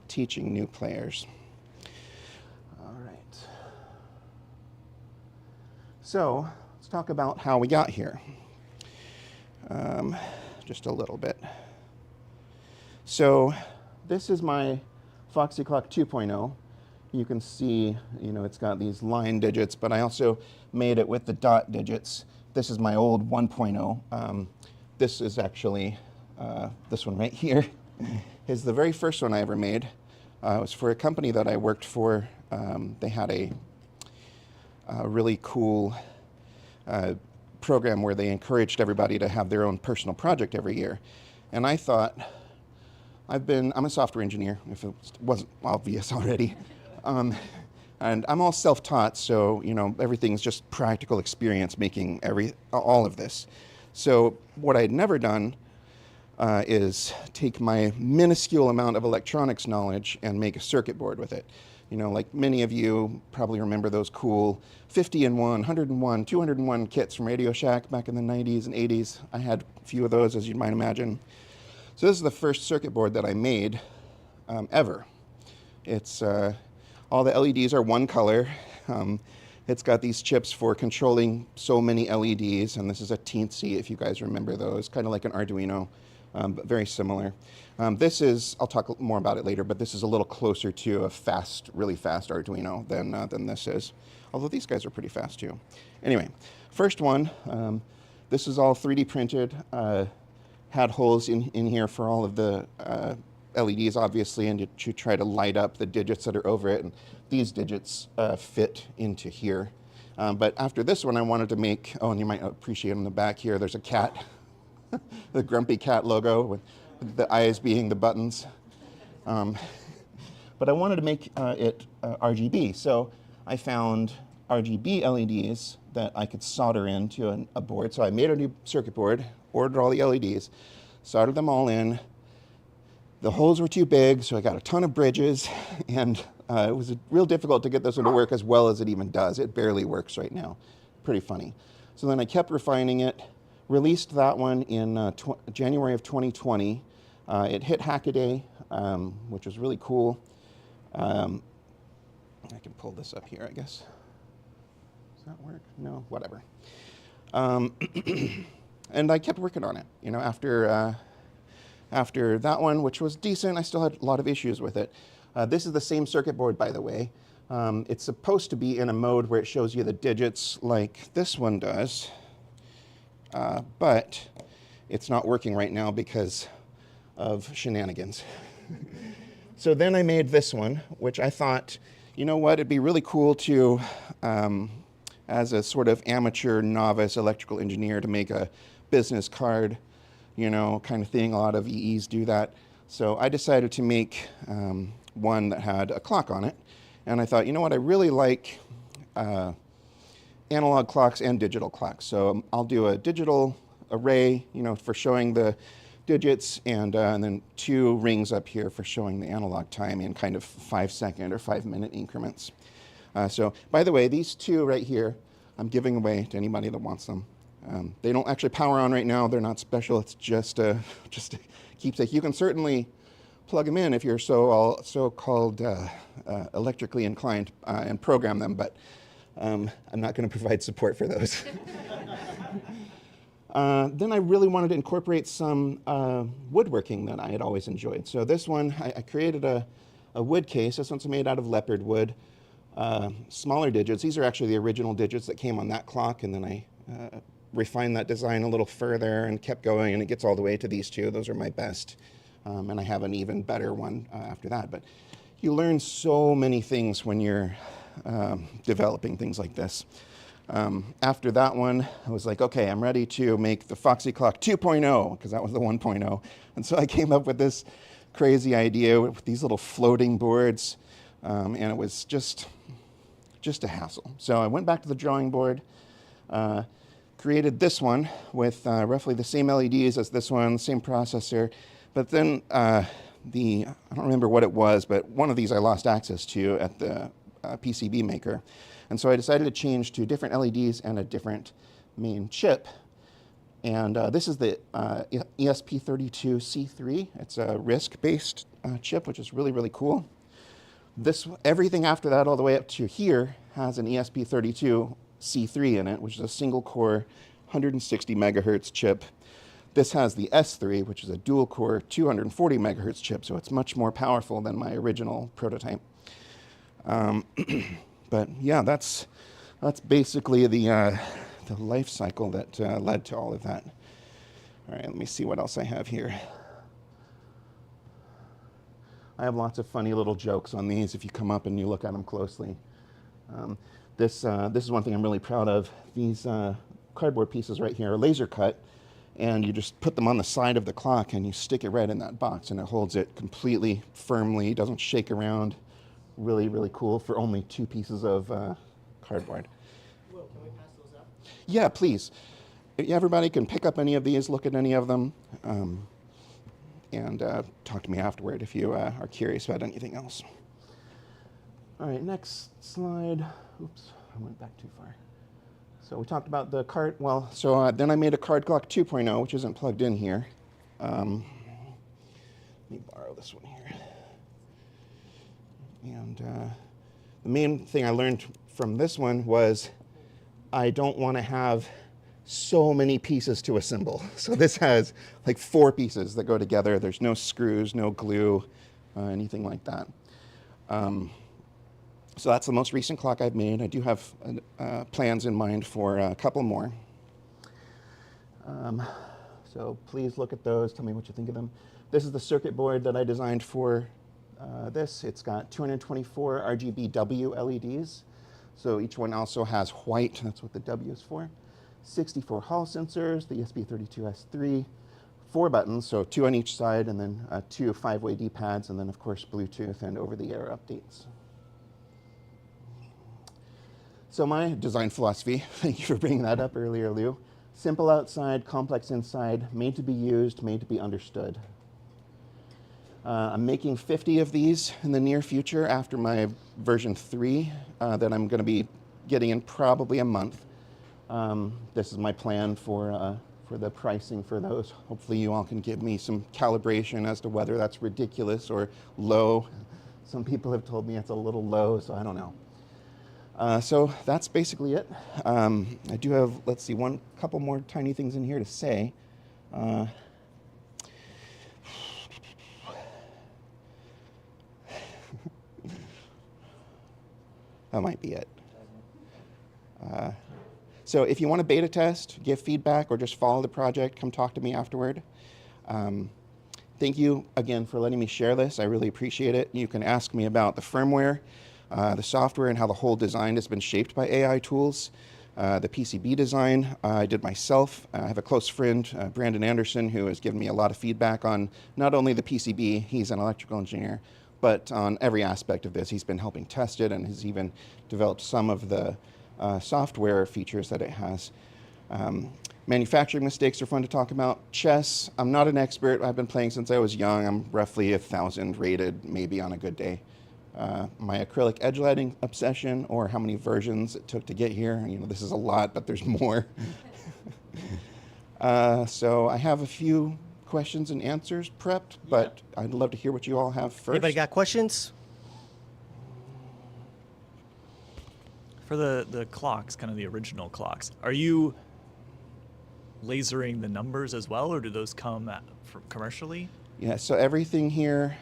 teaching new players. All right. So let's talk about how we got here. Just a little bit. So this is my Foxy Clock 2.0. you can see, it's got these line digits, but I also made it with the dot digits. This is my old 1.0. This is actually, this one right here is the very first one I ever made. It was for a company that I worked for. They had a really cool program where they encouraged everybody to have their own personal project every year. And I thought, I'm a software engineer, if it wasn't obvious already. And I'm all self-taught, so, everything's just practical experience making all of this. So what I'd never done is take my minuscule amount of electronics knowledge and make a circuit board with it. Like many of you probably remember those cool 50-in-1, 101, 201 kits from Radio Shack back in the 90s and 80s. I had a few of those, as you might imagine. So this is the first circuit board that I made ever. It's all the LEDs are one color. It's got these chips for controlling so many LEDs, and this is a teensy, if you guys remember those, kind of like an Arduino, but very similar. This is, I'll talk more about it later, but this is a little closer to a really fast Arduino than this is, although these guys are pretty fast too. Anyway, first one, this is all 3D printed, had holes in here for all of the LEDs, obviously, and to try to light up the digits that are over it, and these digits fit into here. But after this one, I wanted to make, and you might appreciate on the back here, there's a cat, the grumpy cat logo, with the eyes being the buttons. But I wanted to make it RGB, so I found RGB LEDs that I could solder into a board. So I made a new circuit board, ordered all the LEDs, soldered them all in. The holes were too big, so I got a ton of bridges, and it was real difficult to get this one to work as well as it even does. It barely works right now. Pretty funny. So then I kept refining it, released that one in January of 2020. It hit Hackaday, which was really cool. I can pull this up here, I guess. Does that work? No, whatever. And I kept working on it. After that one, which was decent, I still had a lot of issues with it. This is the same circuit board, by the way. It's supposed to be in a mode where it shows you the digits like this one does, but it's not working right now because of shenanigans. So then I made this one, which I thought, it'd be really cool to, as a sort of amateur novice electrical engineer, to make a business card, kind of thing. A lot of EEs do that. So I decided to make one that had a clock on it. And I thought, I really like analog clocks and digital clocks. So I'll do a digital array, for showing the digits, and then 2 rings up here for showing the analog time in kind of 5-second or 5-minute increments. So, by the way, these 2 right here, I'm giving away to anybody that wants them. They don't actually power on right now. They're not special. It's just a keepsake. You can certainly plug them in if you're so-called electrically inclined and program them, but I'm not going to provide support for those. Then I really wanted to incorporate some woodworking that I had always enjoyed. So this one, I created a wood case. This one's made out of leopard wood. Smaller digits. These are actually the original digits that came on that clock, and then I refined that design a little further and kept going, and it gets all the way to these 2. Those are my best. And I have an even better one after that. But you learn so many things when you're developing things like this. After that one, I was like, okay, I'm ready to make the Foxy Clock 2.0, because that was the 1.0. And so I came up with this crazy idea with these little floating boards, and it was just a hassle. So I went back to the drawing board, created this one with roughly the same LEDs as this one, same processor, but then I don't remember what it was, but one of these I lost access to at the PCB maker. And so I decided to change to different LEDs and a different main chip. And this is the ESP32C3. It's a RISC-based chip, which is really, really cool. Everything after that, all the way up to here, has an ESP32C3 in it, which is a single-core 160 megahertz chip. This has the S3, which is a dual-core 240 megahertz chip, so it's much more powerful than my original prototype. But yeah, that's basically the life cycle that led to all of that. All right, let me see what else I have here. I have lots of funny little jokes on these if you come up and you look at them closely. This is one thing I'm really proud of. These cardboard pieces right here are laser cut, and you just put them on the side of the clock and you stick it right in that box, and it holds it completely firmly, doesn't shake around. Really, really cool for only 2 pieces of cardboard. Will, can we pass those out? Yeah, please. Everybody can pick up any of these, look at any of them, and talk to me afterward if you are curious about anything else. All right, next slide. Oops, I went back too far. So we talked about the card. Well, so then I made a card clock 2.0, which isn't plugged in here. Let me borrow this one here. And the main thing I learned from this one was I don't want to have so many pieces to assemble. So this has like 4 pieces that go together. There's no screws, no glue, anything like that. So that's the most recent clock I've made. I do have plans in mind for a couple more. So please look at those, tell me what you think of them. This is the circuit board that I designed for this. It's got 224 RGBW LEDs. So each one also has white, that's what the W is for. 64 Hall sensors, the ESP32S3, 4 buttons, so 2 on each side, and then 2 5-way D-pads, and then of course Bluetooth and over-the-air updates. So my design philosophy, thank you for bringing that up earlier, Lou. Simple outside, complex inside, made to be used, made to be understood. I'm making 50 of these in the near future after my version 3 that I'm going to be getting in probably a month. This is my plan for the pricing for those. Hopefully you all can give me some calibration as to whether that's ridiculous or low. Some people have told me it's a little low, so I don't know. So that's basically it. I do have, let's see, couple more tiny things in here to say. That might be it. So if you want to beta test, give feedback, or just follow the project, come talk to me afterward. Thank you again for letting me share this. I really appreciate it. You can ask me about the firmware, the software, and how the whole design has been shaped by AI tools. The PCB design I did myself. I have a close friend, Brandon Anderson, who has given me a lot of feedback on not only the PCB, he's an electrical engineer, but on every aspect of this. He's been helping test it and has even developed some of the software features that it has. Manufacturing mistakes are fun to talk about. Chess, I'm not an expert. I've been playing since I was young. I'm roughly 1,000 rated, maybe on a good day. My acrylic edge lighting obsession, or how many versions it took to get here. You know, this is a lot, but there's more. So I have a few questions and answers prepped, but I'd love to hear what you all have first. Anybody got questions? For the clocks, kind of the original clocks, are you lasering the numbers as well, or do those come from commercially? Yeah, so everything here,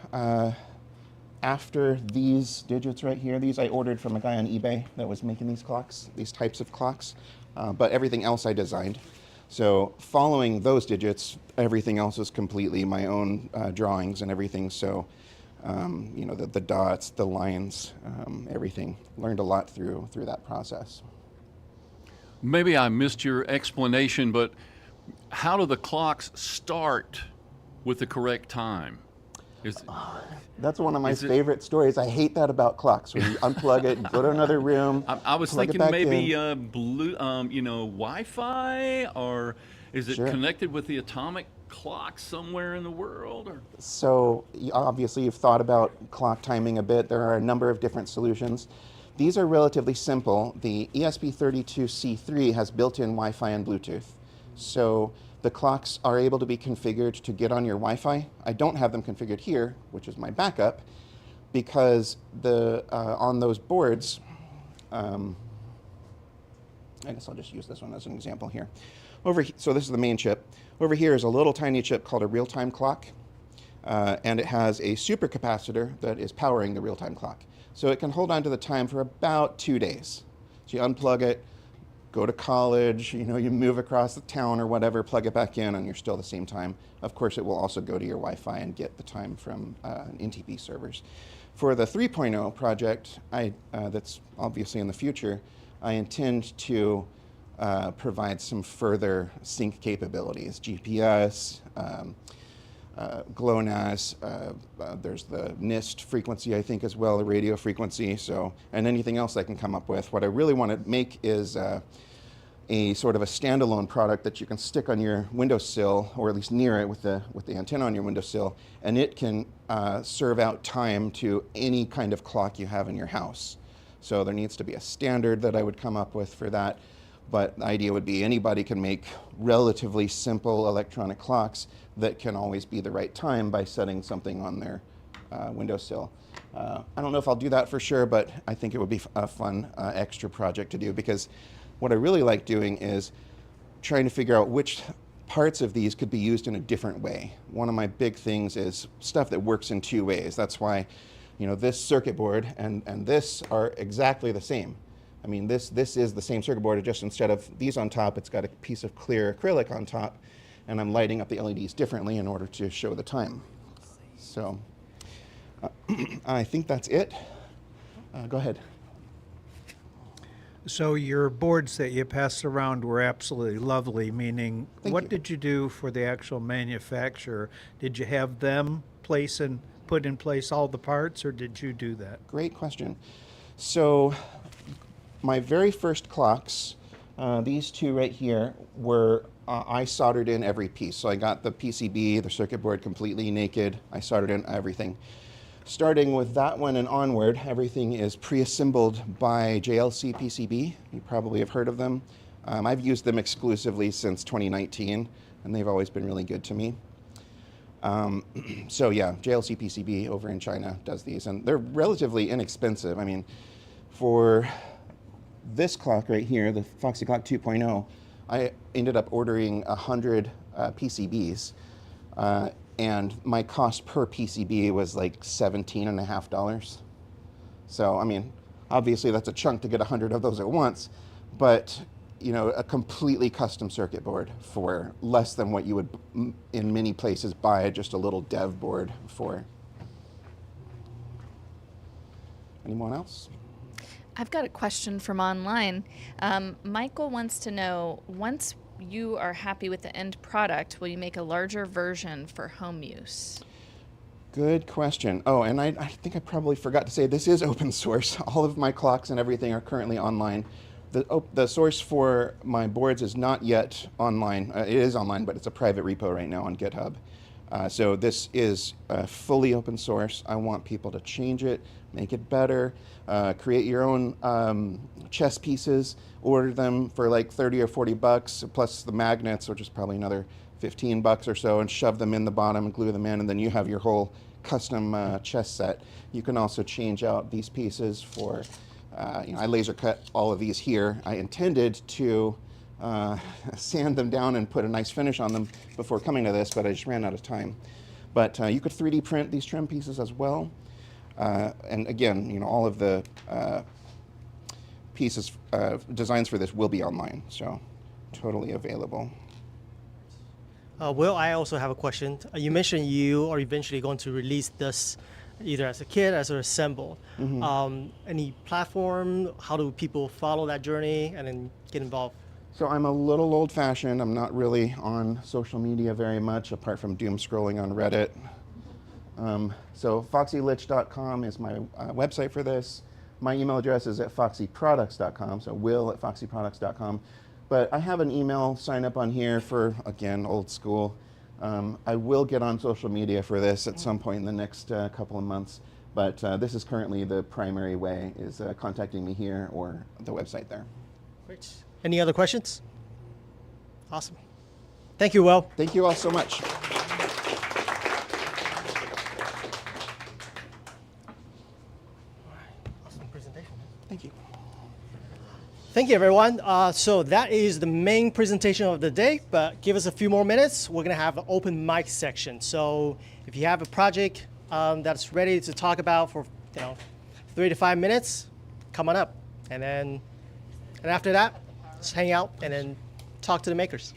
after these digits right here, these I ordered from a guy on eBay that was making these clocks, these types of clocks, but everything else I designed. So following those digits, everything else is completely my own drawings and everything. So, you know, the dots, the lines, everything. Learned a lot through that process. Maybe I missed your explanation, but how do the clocks start with the correct time? That's one of my favorite stories. I hate that about clocks. When you unplug it, you go to another room. I was thinking maybe Wi-Fi, or is it connected with the atomic clock somewhere in the world? Or? So obviously you've thought about clock timing a bit. There are a number of different solutions. These are relatively simple. The ESP32C3 has built-in Wi-Fi and Bluetooth. So the clocks are able to be configured to get on your Wi-Fi. I don't have them configured here, which is my backup, because on those boards, I guess I'll just use this one as an example here. So this is the main chip. Over here is a little tiny chip called a real-time clock, and it has a supercapacitor that is powering the real-time clock. So it can hold on to the time for about 2 days. So you unplug it, go to college, you move across the town or whatever, plug it back in, and you're still the same time. Of course, it will also go to your Wi-Fi and get the time from NTP servers. For the 3.0 project, that's obviously in the future, I intend to provide some further sync capabilities, GPS, GLONASS, there's the NIST frequency, I think, as well, the radio frequency, and anything else I can come up with. What I really want to make is a sort of a standalone product that you can stick on your windowsill, or at least near it with the antenna on your windowsill, and it can serve out time to any kind of clock you have in your house. So there needs to be a standard that I would come up with for that, but the idea would be anybody can make relatively simple electronic clocks that can always be the right time by setting something on their windowsill. I don't know if I'll do that for sure, but I think it would be a fun extra project to do, because what I really like doing is trying to figure out which parts of these could be used in a different way. One of my big things is stuff that works in 2 ways. That's why, this circuit board and this are exactly the same. I mean, this is the same circuit board, just instead of these on top, it's got a piece of clear acrylic on top, and I'm lighting up the LEDs differently in order to show the time. So I think that's it. Go ahead. So your boards that you passed around were absolutely lovely, meaning what did you do for the actual manufacturer? Did you have them put in place all the parts, or did you do that? Great question. So my very first clocks, these 2 right here, were I soldered in every piece. So I got the PCB, the circuit board completely naked. I soldered in everything. Starting with that one and onward, everything is pre-assembled by JLC PCB. You probably have heard of them. I've used them exclusively since 2019, and they've always been really good to me. So yeah, JLC PCB over in China does these, and they're relatively inexpensive. I mean, for this clock right here, the Foxy Clock 2.0, I ended up ordering 100 PCBs. And my cost per PCB was like $17.50. So, I mean, obviously that's a chunk to get 100 of those at once, but, a completely custom circuit board for less than what you would, in many places, buy just a little dev board for. Anyone else? I've got a question from online. Michael wants to know, once you are happy with the end product, will you make a larger version for home use? Good question. Oh, and I think I probably forgot to say this is open source. All of my clocks and everything are currently online. The source for my boards is not yet online. It is online, but it's a private repo right now on GitHub. So this is fully open source. I want people to change it, make it better, create your own chess pieces, order them for like 30 or 40 bucks, plus the magnets, which is probably another 15 bucks or so, and shove them in the bottom and glue them in, and then you have your whole custom chess set. You can also change out these pieces for, I laser cut all of these here. I intended to sand them down and put a nice finish on them before coming to this, but I just ran out of time. But you could 3D print these trim pieces as well. And again, all of the pieces, designs for this will be online, so totally available. Will, I also have a question. You mentioned you are eventually going to release this either as a kit, as an assemble. Mm-hmm. Any platform? How do people follow that journey and then get involved? So I'm a little old-fashioned. I'm not really on social media very much, apart from doom scrolling on Reddit. So foxylich.com is my website for this. My email address is at foxyproducts.com, so will@foxyproducts.com. But I have an email sign up on here for, again, old school. I will get on social media for this at some point in the next couple of months, but this is currently the primary way, is contacting me here or the website there. Great. Any other questions? Awesome. Thank you, Will. Thank you all so much. Awesome presentation. Thank you. Thank you, everyone. So that is the main presentation of the day, but give us a few more minutes. We're going to have an open mic section. So if you have a project that's ready to talk about for 3 to 5 minutes, come on up. And after that, just hang out and then talk to the makers.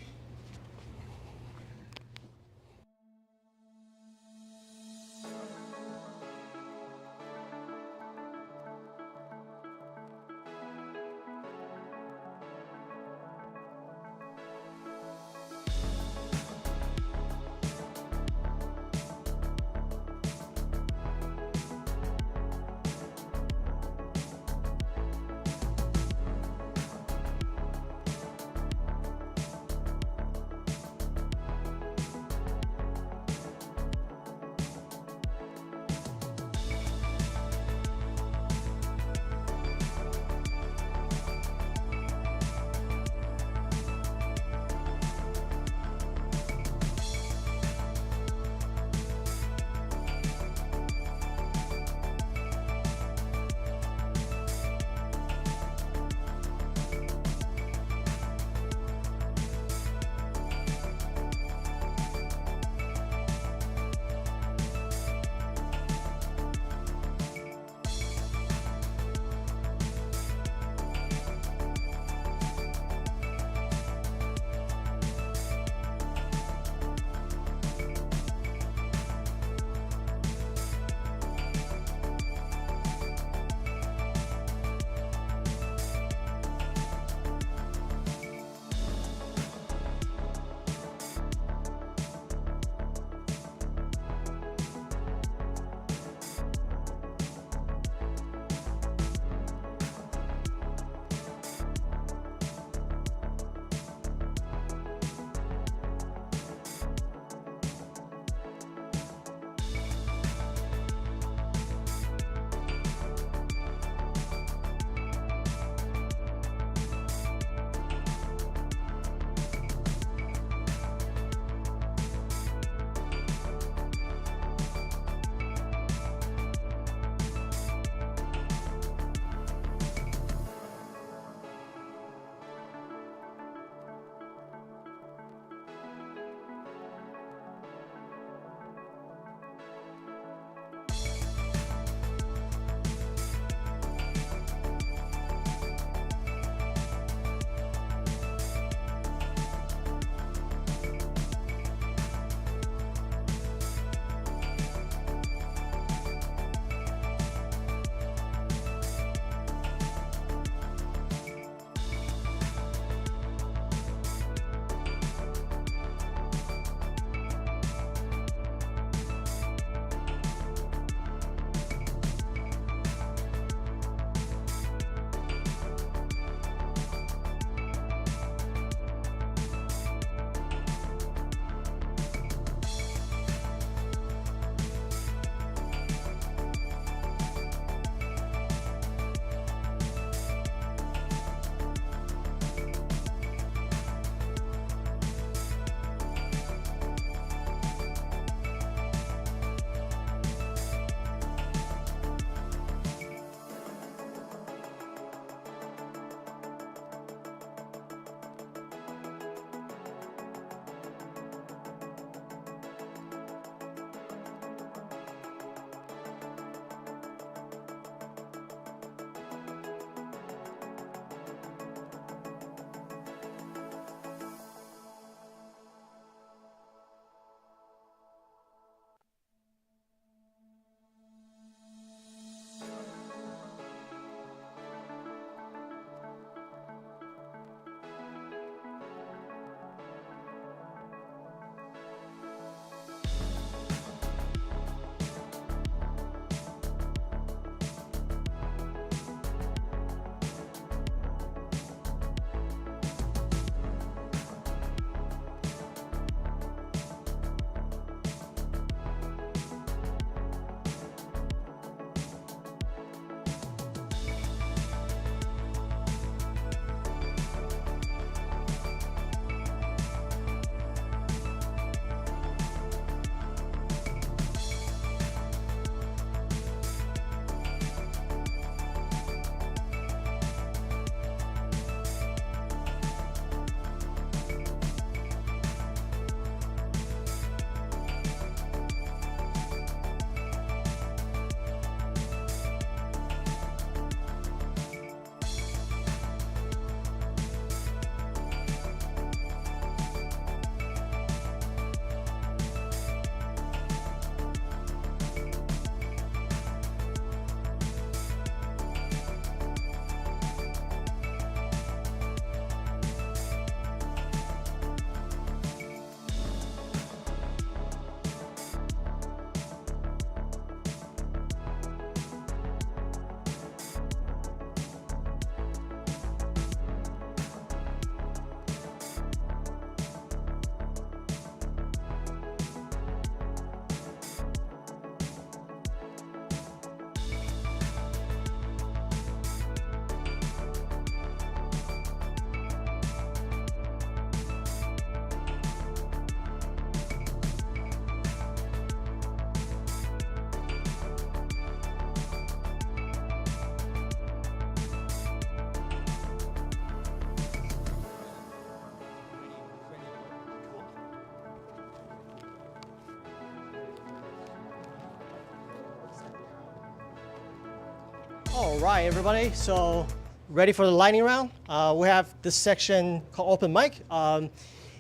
All right, everybody. So, ready for the lightning round? We have this section called open mic.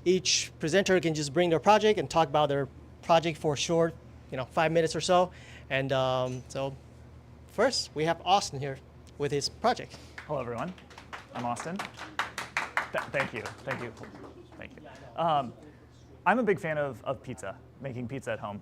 Each presenter can just bring their project and talk about their project for a short, 5 minutes or so. And so, first we have Austin here with his project. Hello, everyone. I'm Austin. Thank you. I'm a big fan of pizza, making pizza at home.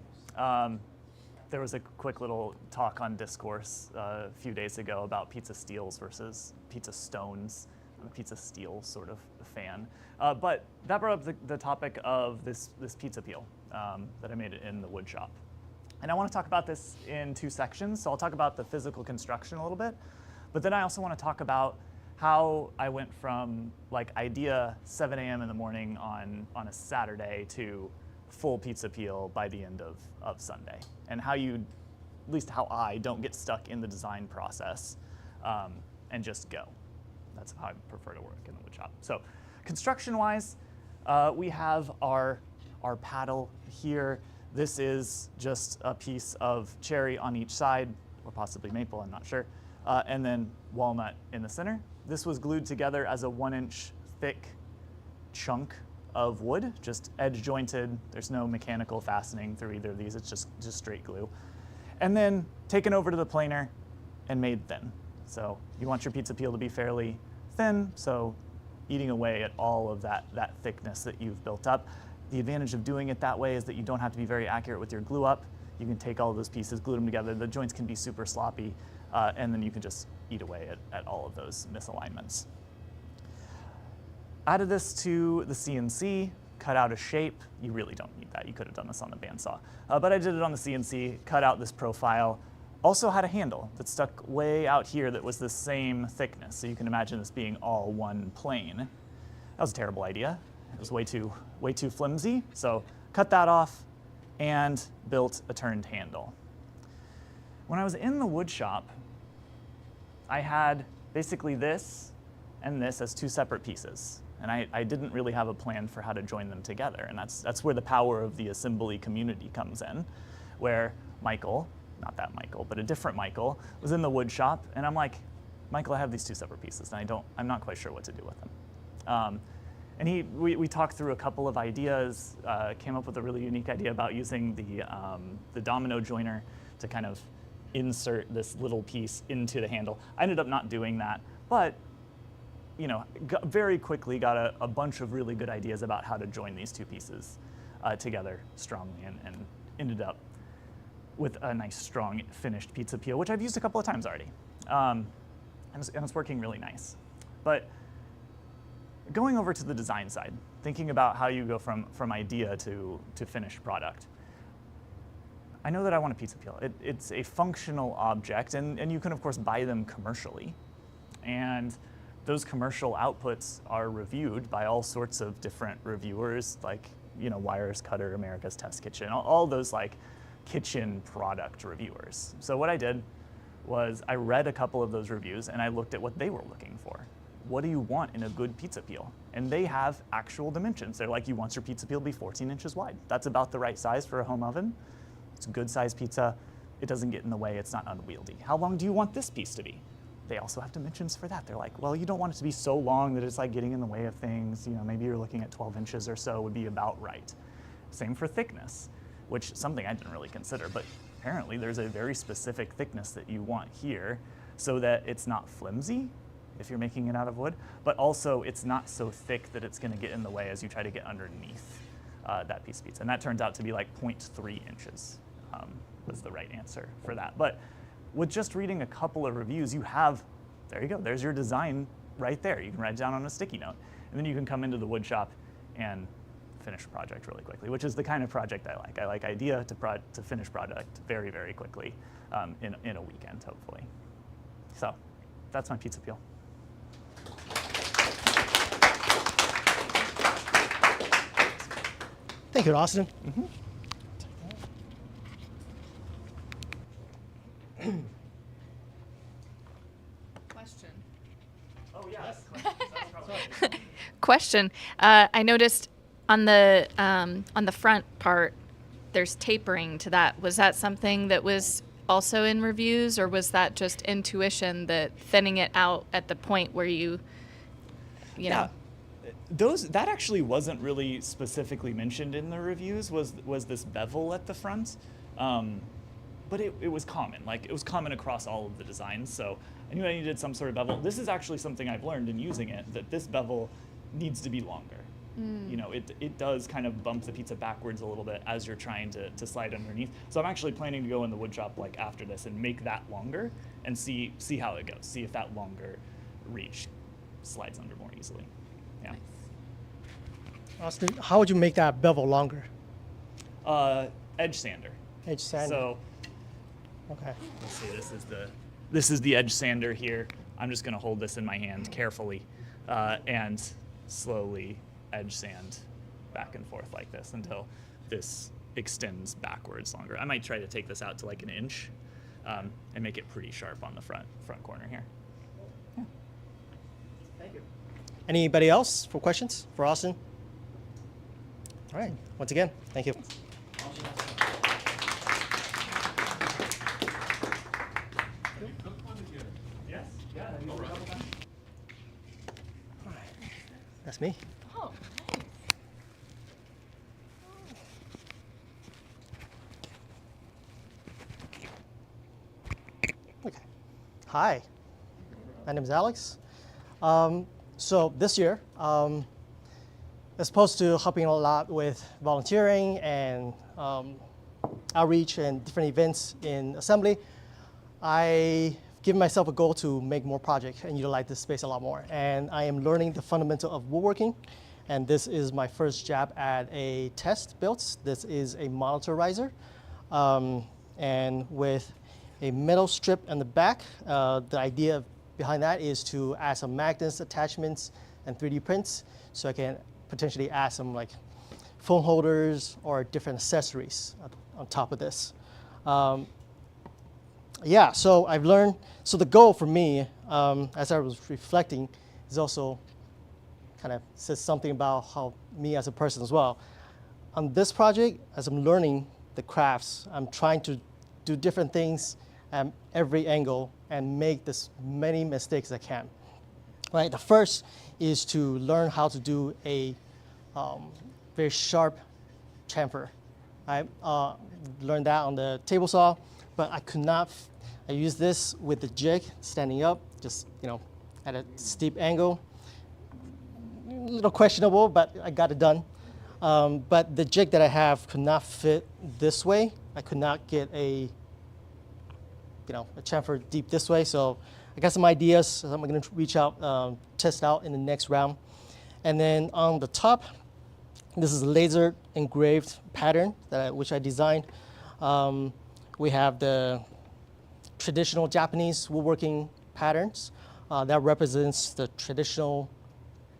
There was a quick little talk on Discourse a few days ago about pizza steels versus pizza stones. I'm a pizza steel sort of fan. But that brought up the topic of this pizza peel that I made in the wood shop. And I want to talk about this in two sections. So I'll talk about the physical construction a little bit, but then I also want to talk about how I went from like idea 7 a.m. in the morning on a Saturday to full pizza peel by the end of Sunday, and how I don't get stuck in the design process and just go. That's how I prefer to work in the wood shop. So construction-wise, we have our paddle here. This is just a piece of cherry on each side, or possibly maple, I'm not sure, and then walnut in the center. This was glued together as a 1-inch thick chunk of wood, just edge jointed. There's no mechanical fastening through either of these. It's just straight glue. And then taken over to the planer and made thin. So you want your pizza peel to be fairly thin, so eating away at all of that thickness that you've built up. The advantage of doing it that way is that you don't have to be very accurate with your glue up. You can take all of those pieces, glue them together. The joints can be super sloppy, and then you can just eat away at all of those misalignments. Added this to the CNC, cut out a shape. You really don't need that. You could have done this on the bandsaw. But I did it on the CNC, cut out this profile. Also had a handle that stuck way out here that was the same thickness. So you can imagine this being all one plane. That was a terrible idea. It was way too flimsy. So cut that off and built a turned handle. When I was in the wood shop, I had basically this and this as two separate pieces. And I didn't really have a plan for how to join them together. And that's where the power of the Asmbly community comes in, where Michael, not that Michael, but a different Michael, was in the wood shop. And I'm like, Michael, I have these two separate pieces, and I'm not quite sure what to do with them. And we talked through a couple of ideas, came up with a really unique idea about using the domino joiner to kind of insert this little piece into the handle. I ended up not doing that, but very quickly got a bunch of really good ideas about how to join these two pieces together strongly, and ended up with a nice, strong, finished pizza peel, which I've used a couple of times already. And it's working really nice. But going over to the design side, thinking about how you go from idea to finished product. I know that I want a pizza peel. It's a functional object, and you can, of course, buy them commercially. And those commercial outputs are reviewed by all sorts of different reviewers, like Wires, Cutter, America's Test Kitchen, all those like kitchen product reviewers. So what I did was I read a couple of those reviews and I looked at what they were looking for. What do you want in a good pizza peel? And they have actual dimensions. They're like, you want your pizza peel to be 14 inches wide. That's about the right size for a home oven. It's a good size pizza. It doesn't get in the way. It's not unwieldy. How long do you want this piece to be? They also have dimensions for that. They're like, well, you don't want it to be so long that it's like getting in the way of things. Maybe you're looking at 12 inches or so would be about right. Same for thickness, which is something I didn't really consider, but apparently there's a very specific thickness that you want here so that it's not flimsy if you're making it out of wood, but also it's not so thick that it's gonna get in the way as you try to get underneath that piece of pizza. And that turns out to be like 0.3 inches was the right answer for that. But with just reading a couple of reviews, there you go, there's your design right there. You can write it down on a sticky note. And then you can come into the wood shop and finish a project really quickly, which is the kind of project I like. I like idea to finish product very, very quickly in a weekend, hopefully. So that's my pizza peel. Thank you, Austin. Question. Oh, yes. Question. I noticed on the front part, there's tapering to that. Was that something that was also in reviews, or was that just intuition that thinning it out at the point where you know? That actually wasn't really specifically mentioned in the reviews, was this bevel at the front. But it was common. Like, it was common across all of the designs, so I knew I needed some sort of bevel. This is actually something I've learned in using it, that this bevel needs to be longer. You know, it does kind of bump the pizza backwards a little bit as you're trying to slide underneath. So I'm actually planning to go in the wood shop like after this and make that longer and see how it goes. See if that longer reach slides under more easily. Yeah. Nice. Austin, how would you make that bevel longer? Edge sander. Edge sander. So Okay. let's see, this is the edge sander here. I'm just gonna hold this in my hand carefully and slowly edge sand back and forth like this until this extends backwards longer. I might try to take this out to like an inch and make it pretty sharp on the front corner here. Yeah. Thank you. Anybody else for questions for Austin? All right. Once again, thank you. Yes. Yeah. That's me. Oh, Okay. Hi. My name is Alex. So this year, as opposed to helping a lot with volunteering and outreach and different events in Asmbly, I given myself a goal to make more projects and utilize this space a lot more. And I am learning the fundamental of woodworking. And this is my first jab at a test built. This is a monitorizer. And with a metal strip on the back, the idea behind that is to add some magnets, attachments, and 3D prints. So I can potentially add some like phone holders or different accessories on top of this. Yeah, so I've learned, so the goal for me, as I was reflecting, is also kind of says something about how me as a person as well. On this project, as I'm learning the crafts, I'm trying to do different things at every angle and make as many mistakes as I can. Right, the first is to learn how to do a very sharp chamfer. I learned that on the table saw, but I could not. I used this with the jig standing up, just at a steep angle. A little questionable, but I got it done. But the jig that I have could not fit this way. I could not get a chamfer deep this way. So I got some ideas. So I'm going to reach out, test out in the next round. And then on the top, this is a laser engraved pattern which I designed. We have the traditional Japanese woodworking patterns that represents the traditional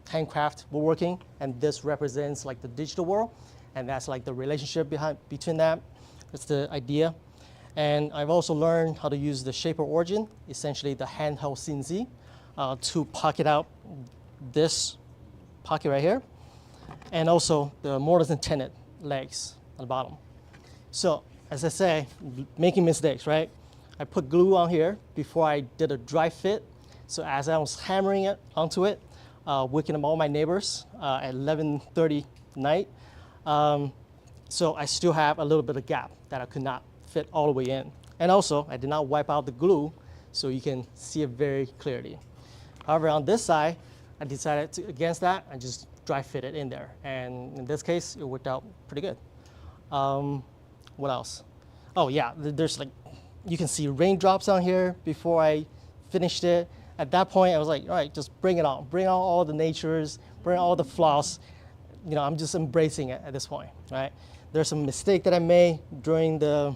handcraft woodworking, and this represents like the digital world, and that's like the relationship between that. That's the idea. And I've also learned how to use the shaper origin, essentially the handheld CNC, to pocket out this pocket right here, and also the mortise and tenon legs on the bottom. So as I say, making mistakes, right? I put glue on here before I did a dry fit. So as I was hammering it onto it, waking up all my neighbors at 11:30 night. So I still have a little bit of gap that I could not fit all the way in. And also, I did not wipe out the glue so you can see it very clearly. However, on this side, I decided to, against that, I just dry fit it in there. And in this case, it worked out pretty good. What else? Oh yeah, there's like, you can see raindrops on here before I finished it. At that point, I was like, all right, just bring it on. Bring on all the natures, bring all the flaws. I'm just embracing it at this point, right? There's some mistake that I made during the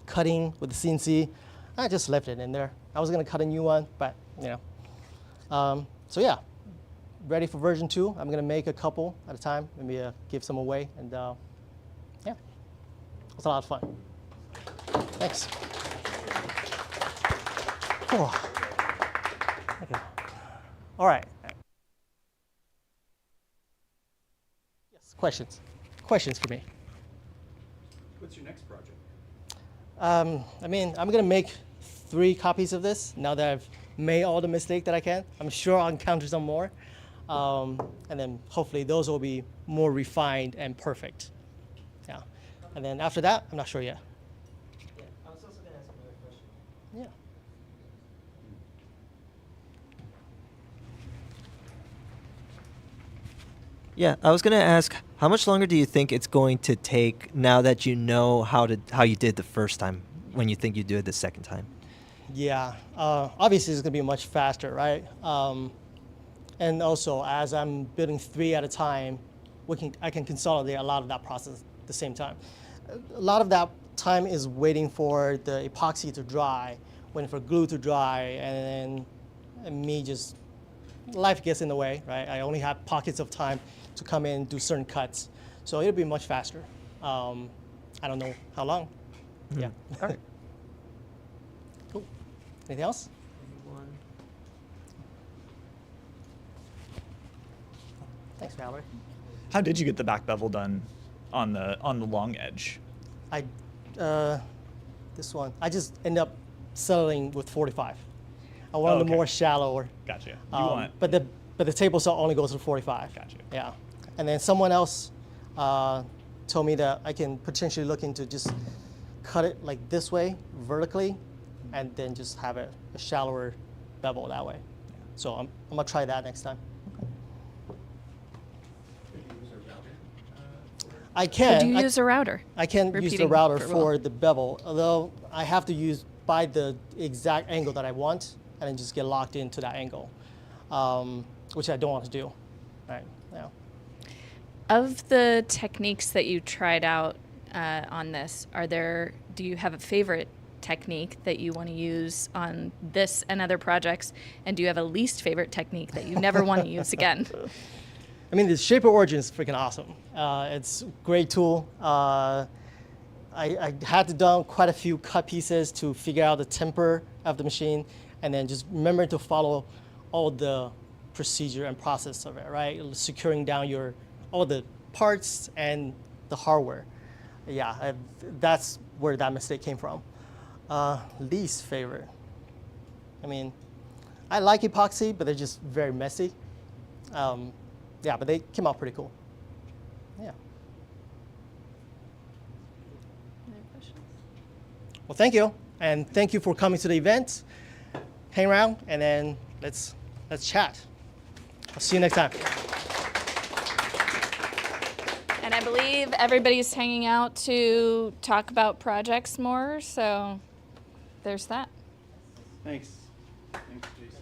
cutting with the CNC. I just left it in there. I was gonna cut a new one, but so yeah, ready for version 2. I'm gonna make a couple at a time, maybe give some away, and yeah, it was a lot of fun. Thanks. Oh. Okay. All right. Yes, questions? Questions for me? What's your next project? I mean, I'm gonna make 3 copies of this now that I've made all the mistakes that I can. I'm sure I'll encounter some more. And then hopefully those will be more refined and perfect. Yeah. And then after that, I'm not sure yet. Yeah, I was also going to ask another question. Yeah. Yeah, I was going to ask, how much longer do you think it's going to take now that you know how you did the first time when you think you do it the second time? Yeah. Obviously, it's gonna be much faster, right? And also, as I'm building 3 at a time, I can consolidate a lot of that process at the same time. A lot of that time is waiting for the epoxy to dry, waiting for glue to dry, and me just, life gets in the way, right? I only have pockets of time to come in and do certain cuts. So it'll be much faster. I don't know how long. Yeah. All right. Cool. Anything else? Thanks, Valerie. How did you get the back bevel done on the long edge? This one, I just end up settling with 45. I wanted okay. more shallower. Gotcha. You But the table saw only goes to 45. Gotcha. Yeah. And then someone else told me that I can potentially look into just cut it like this way, vertically, and then just have a shallower bevel that way. So I'm gonna try that next time. I can. Could you use a router? I can use the Repeating router for for Will. the bevel, although I have to by the exact angle that I want, and then just get locked into that angle, which I don't want to do. Right now. Of the techniques that you tried out on this, do you have a favorite technique that you want to use on this and other projects? And do you have a least favorite technique that you never want to use again? I mean, the Shaper Origin is freaking awesome. It's a great tool. I had to do quite a few cut pieces to figure out the temper of the machine, and then just remember to follow all the procedure and process of it, right? Securing down all the parts and the hardware. Yeah, that's where that mistake came from. Least favorite. I mean, I like epoxy, but they're just very messy. Yeah, but they came out pretty cool. Yeah. Other questions? Well, thank you, and thank you for coming to the event. Hang around, and then let's chat. I'll see you next time. And I believe everybody's hanging out to talk about projects more, so there's that. Thanks. Thanks, Jason.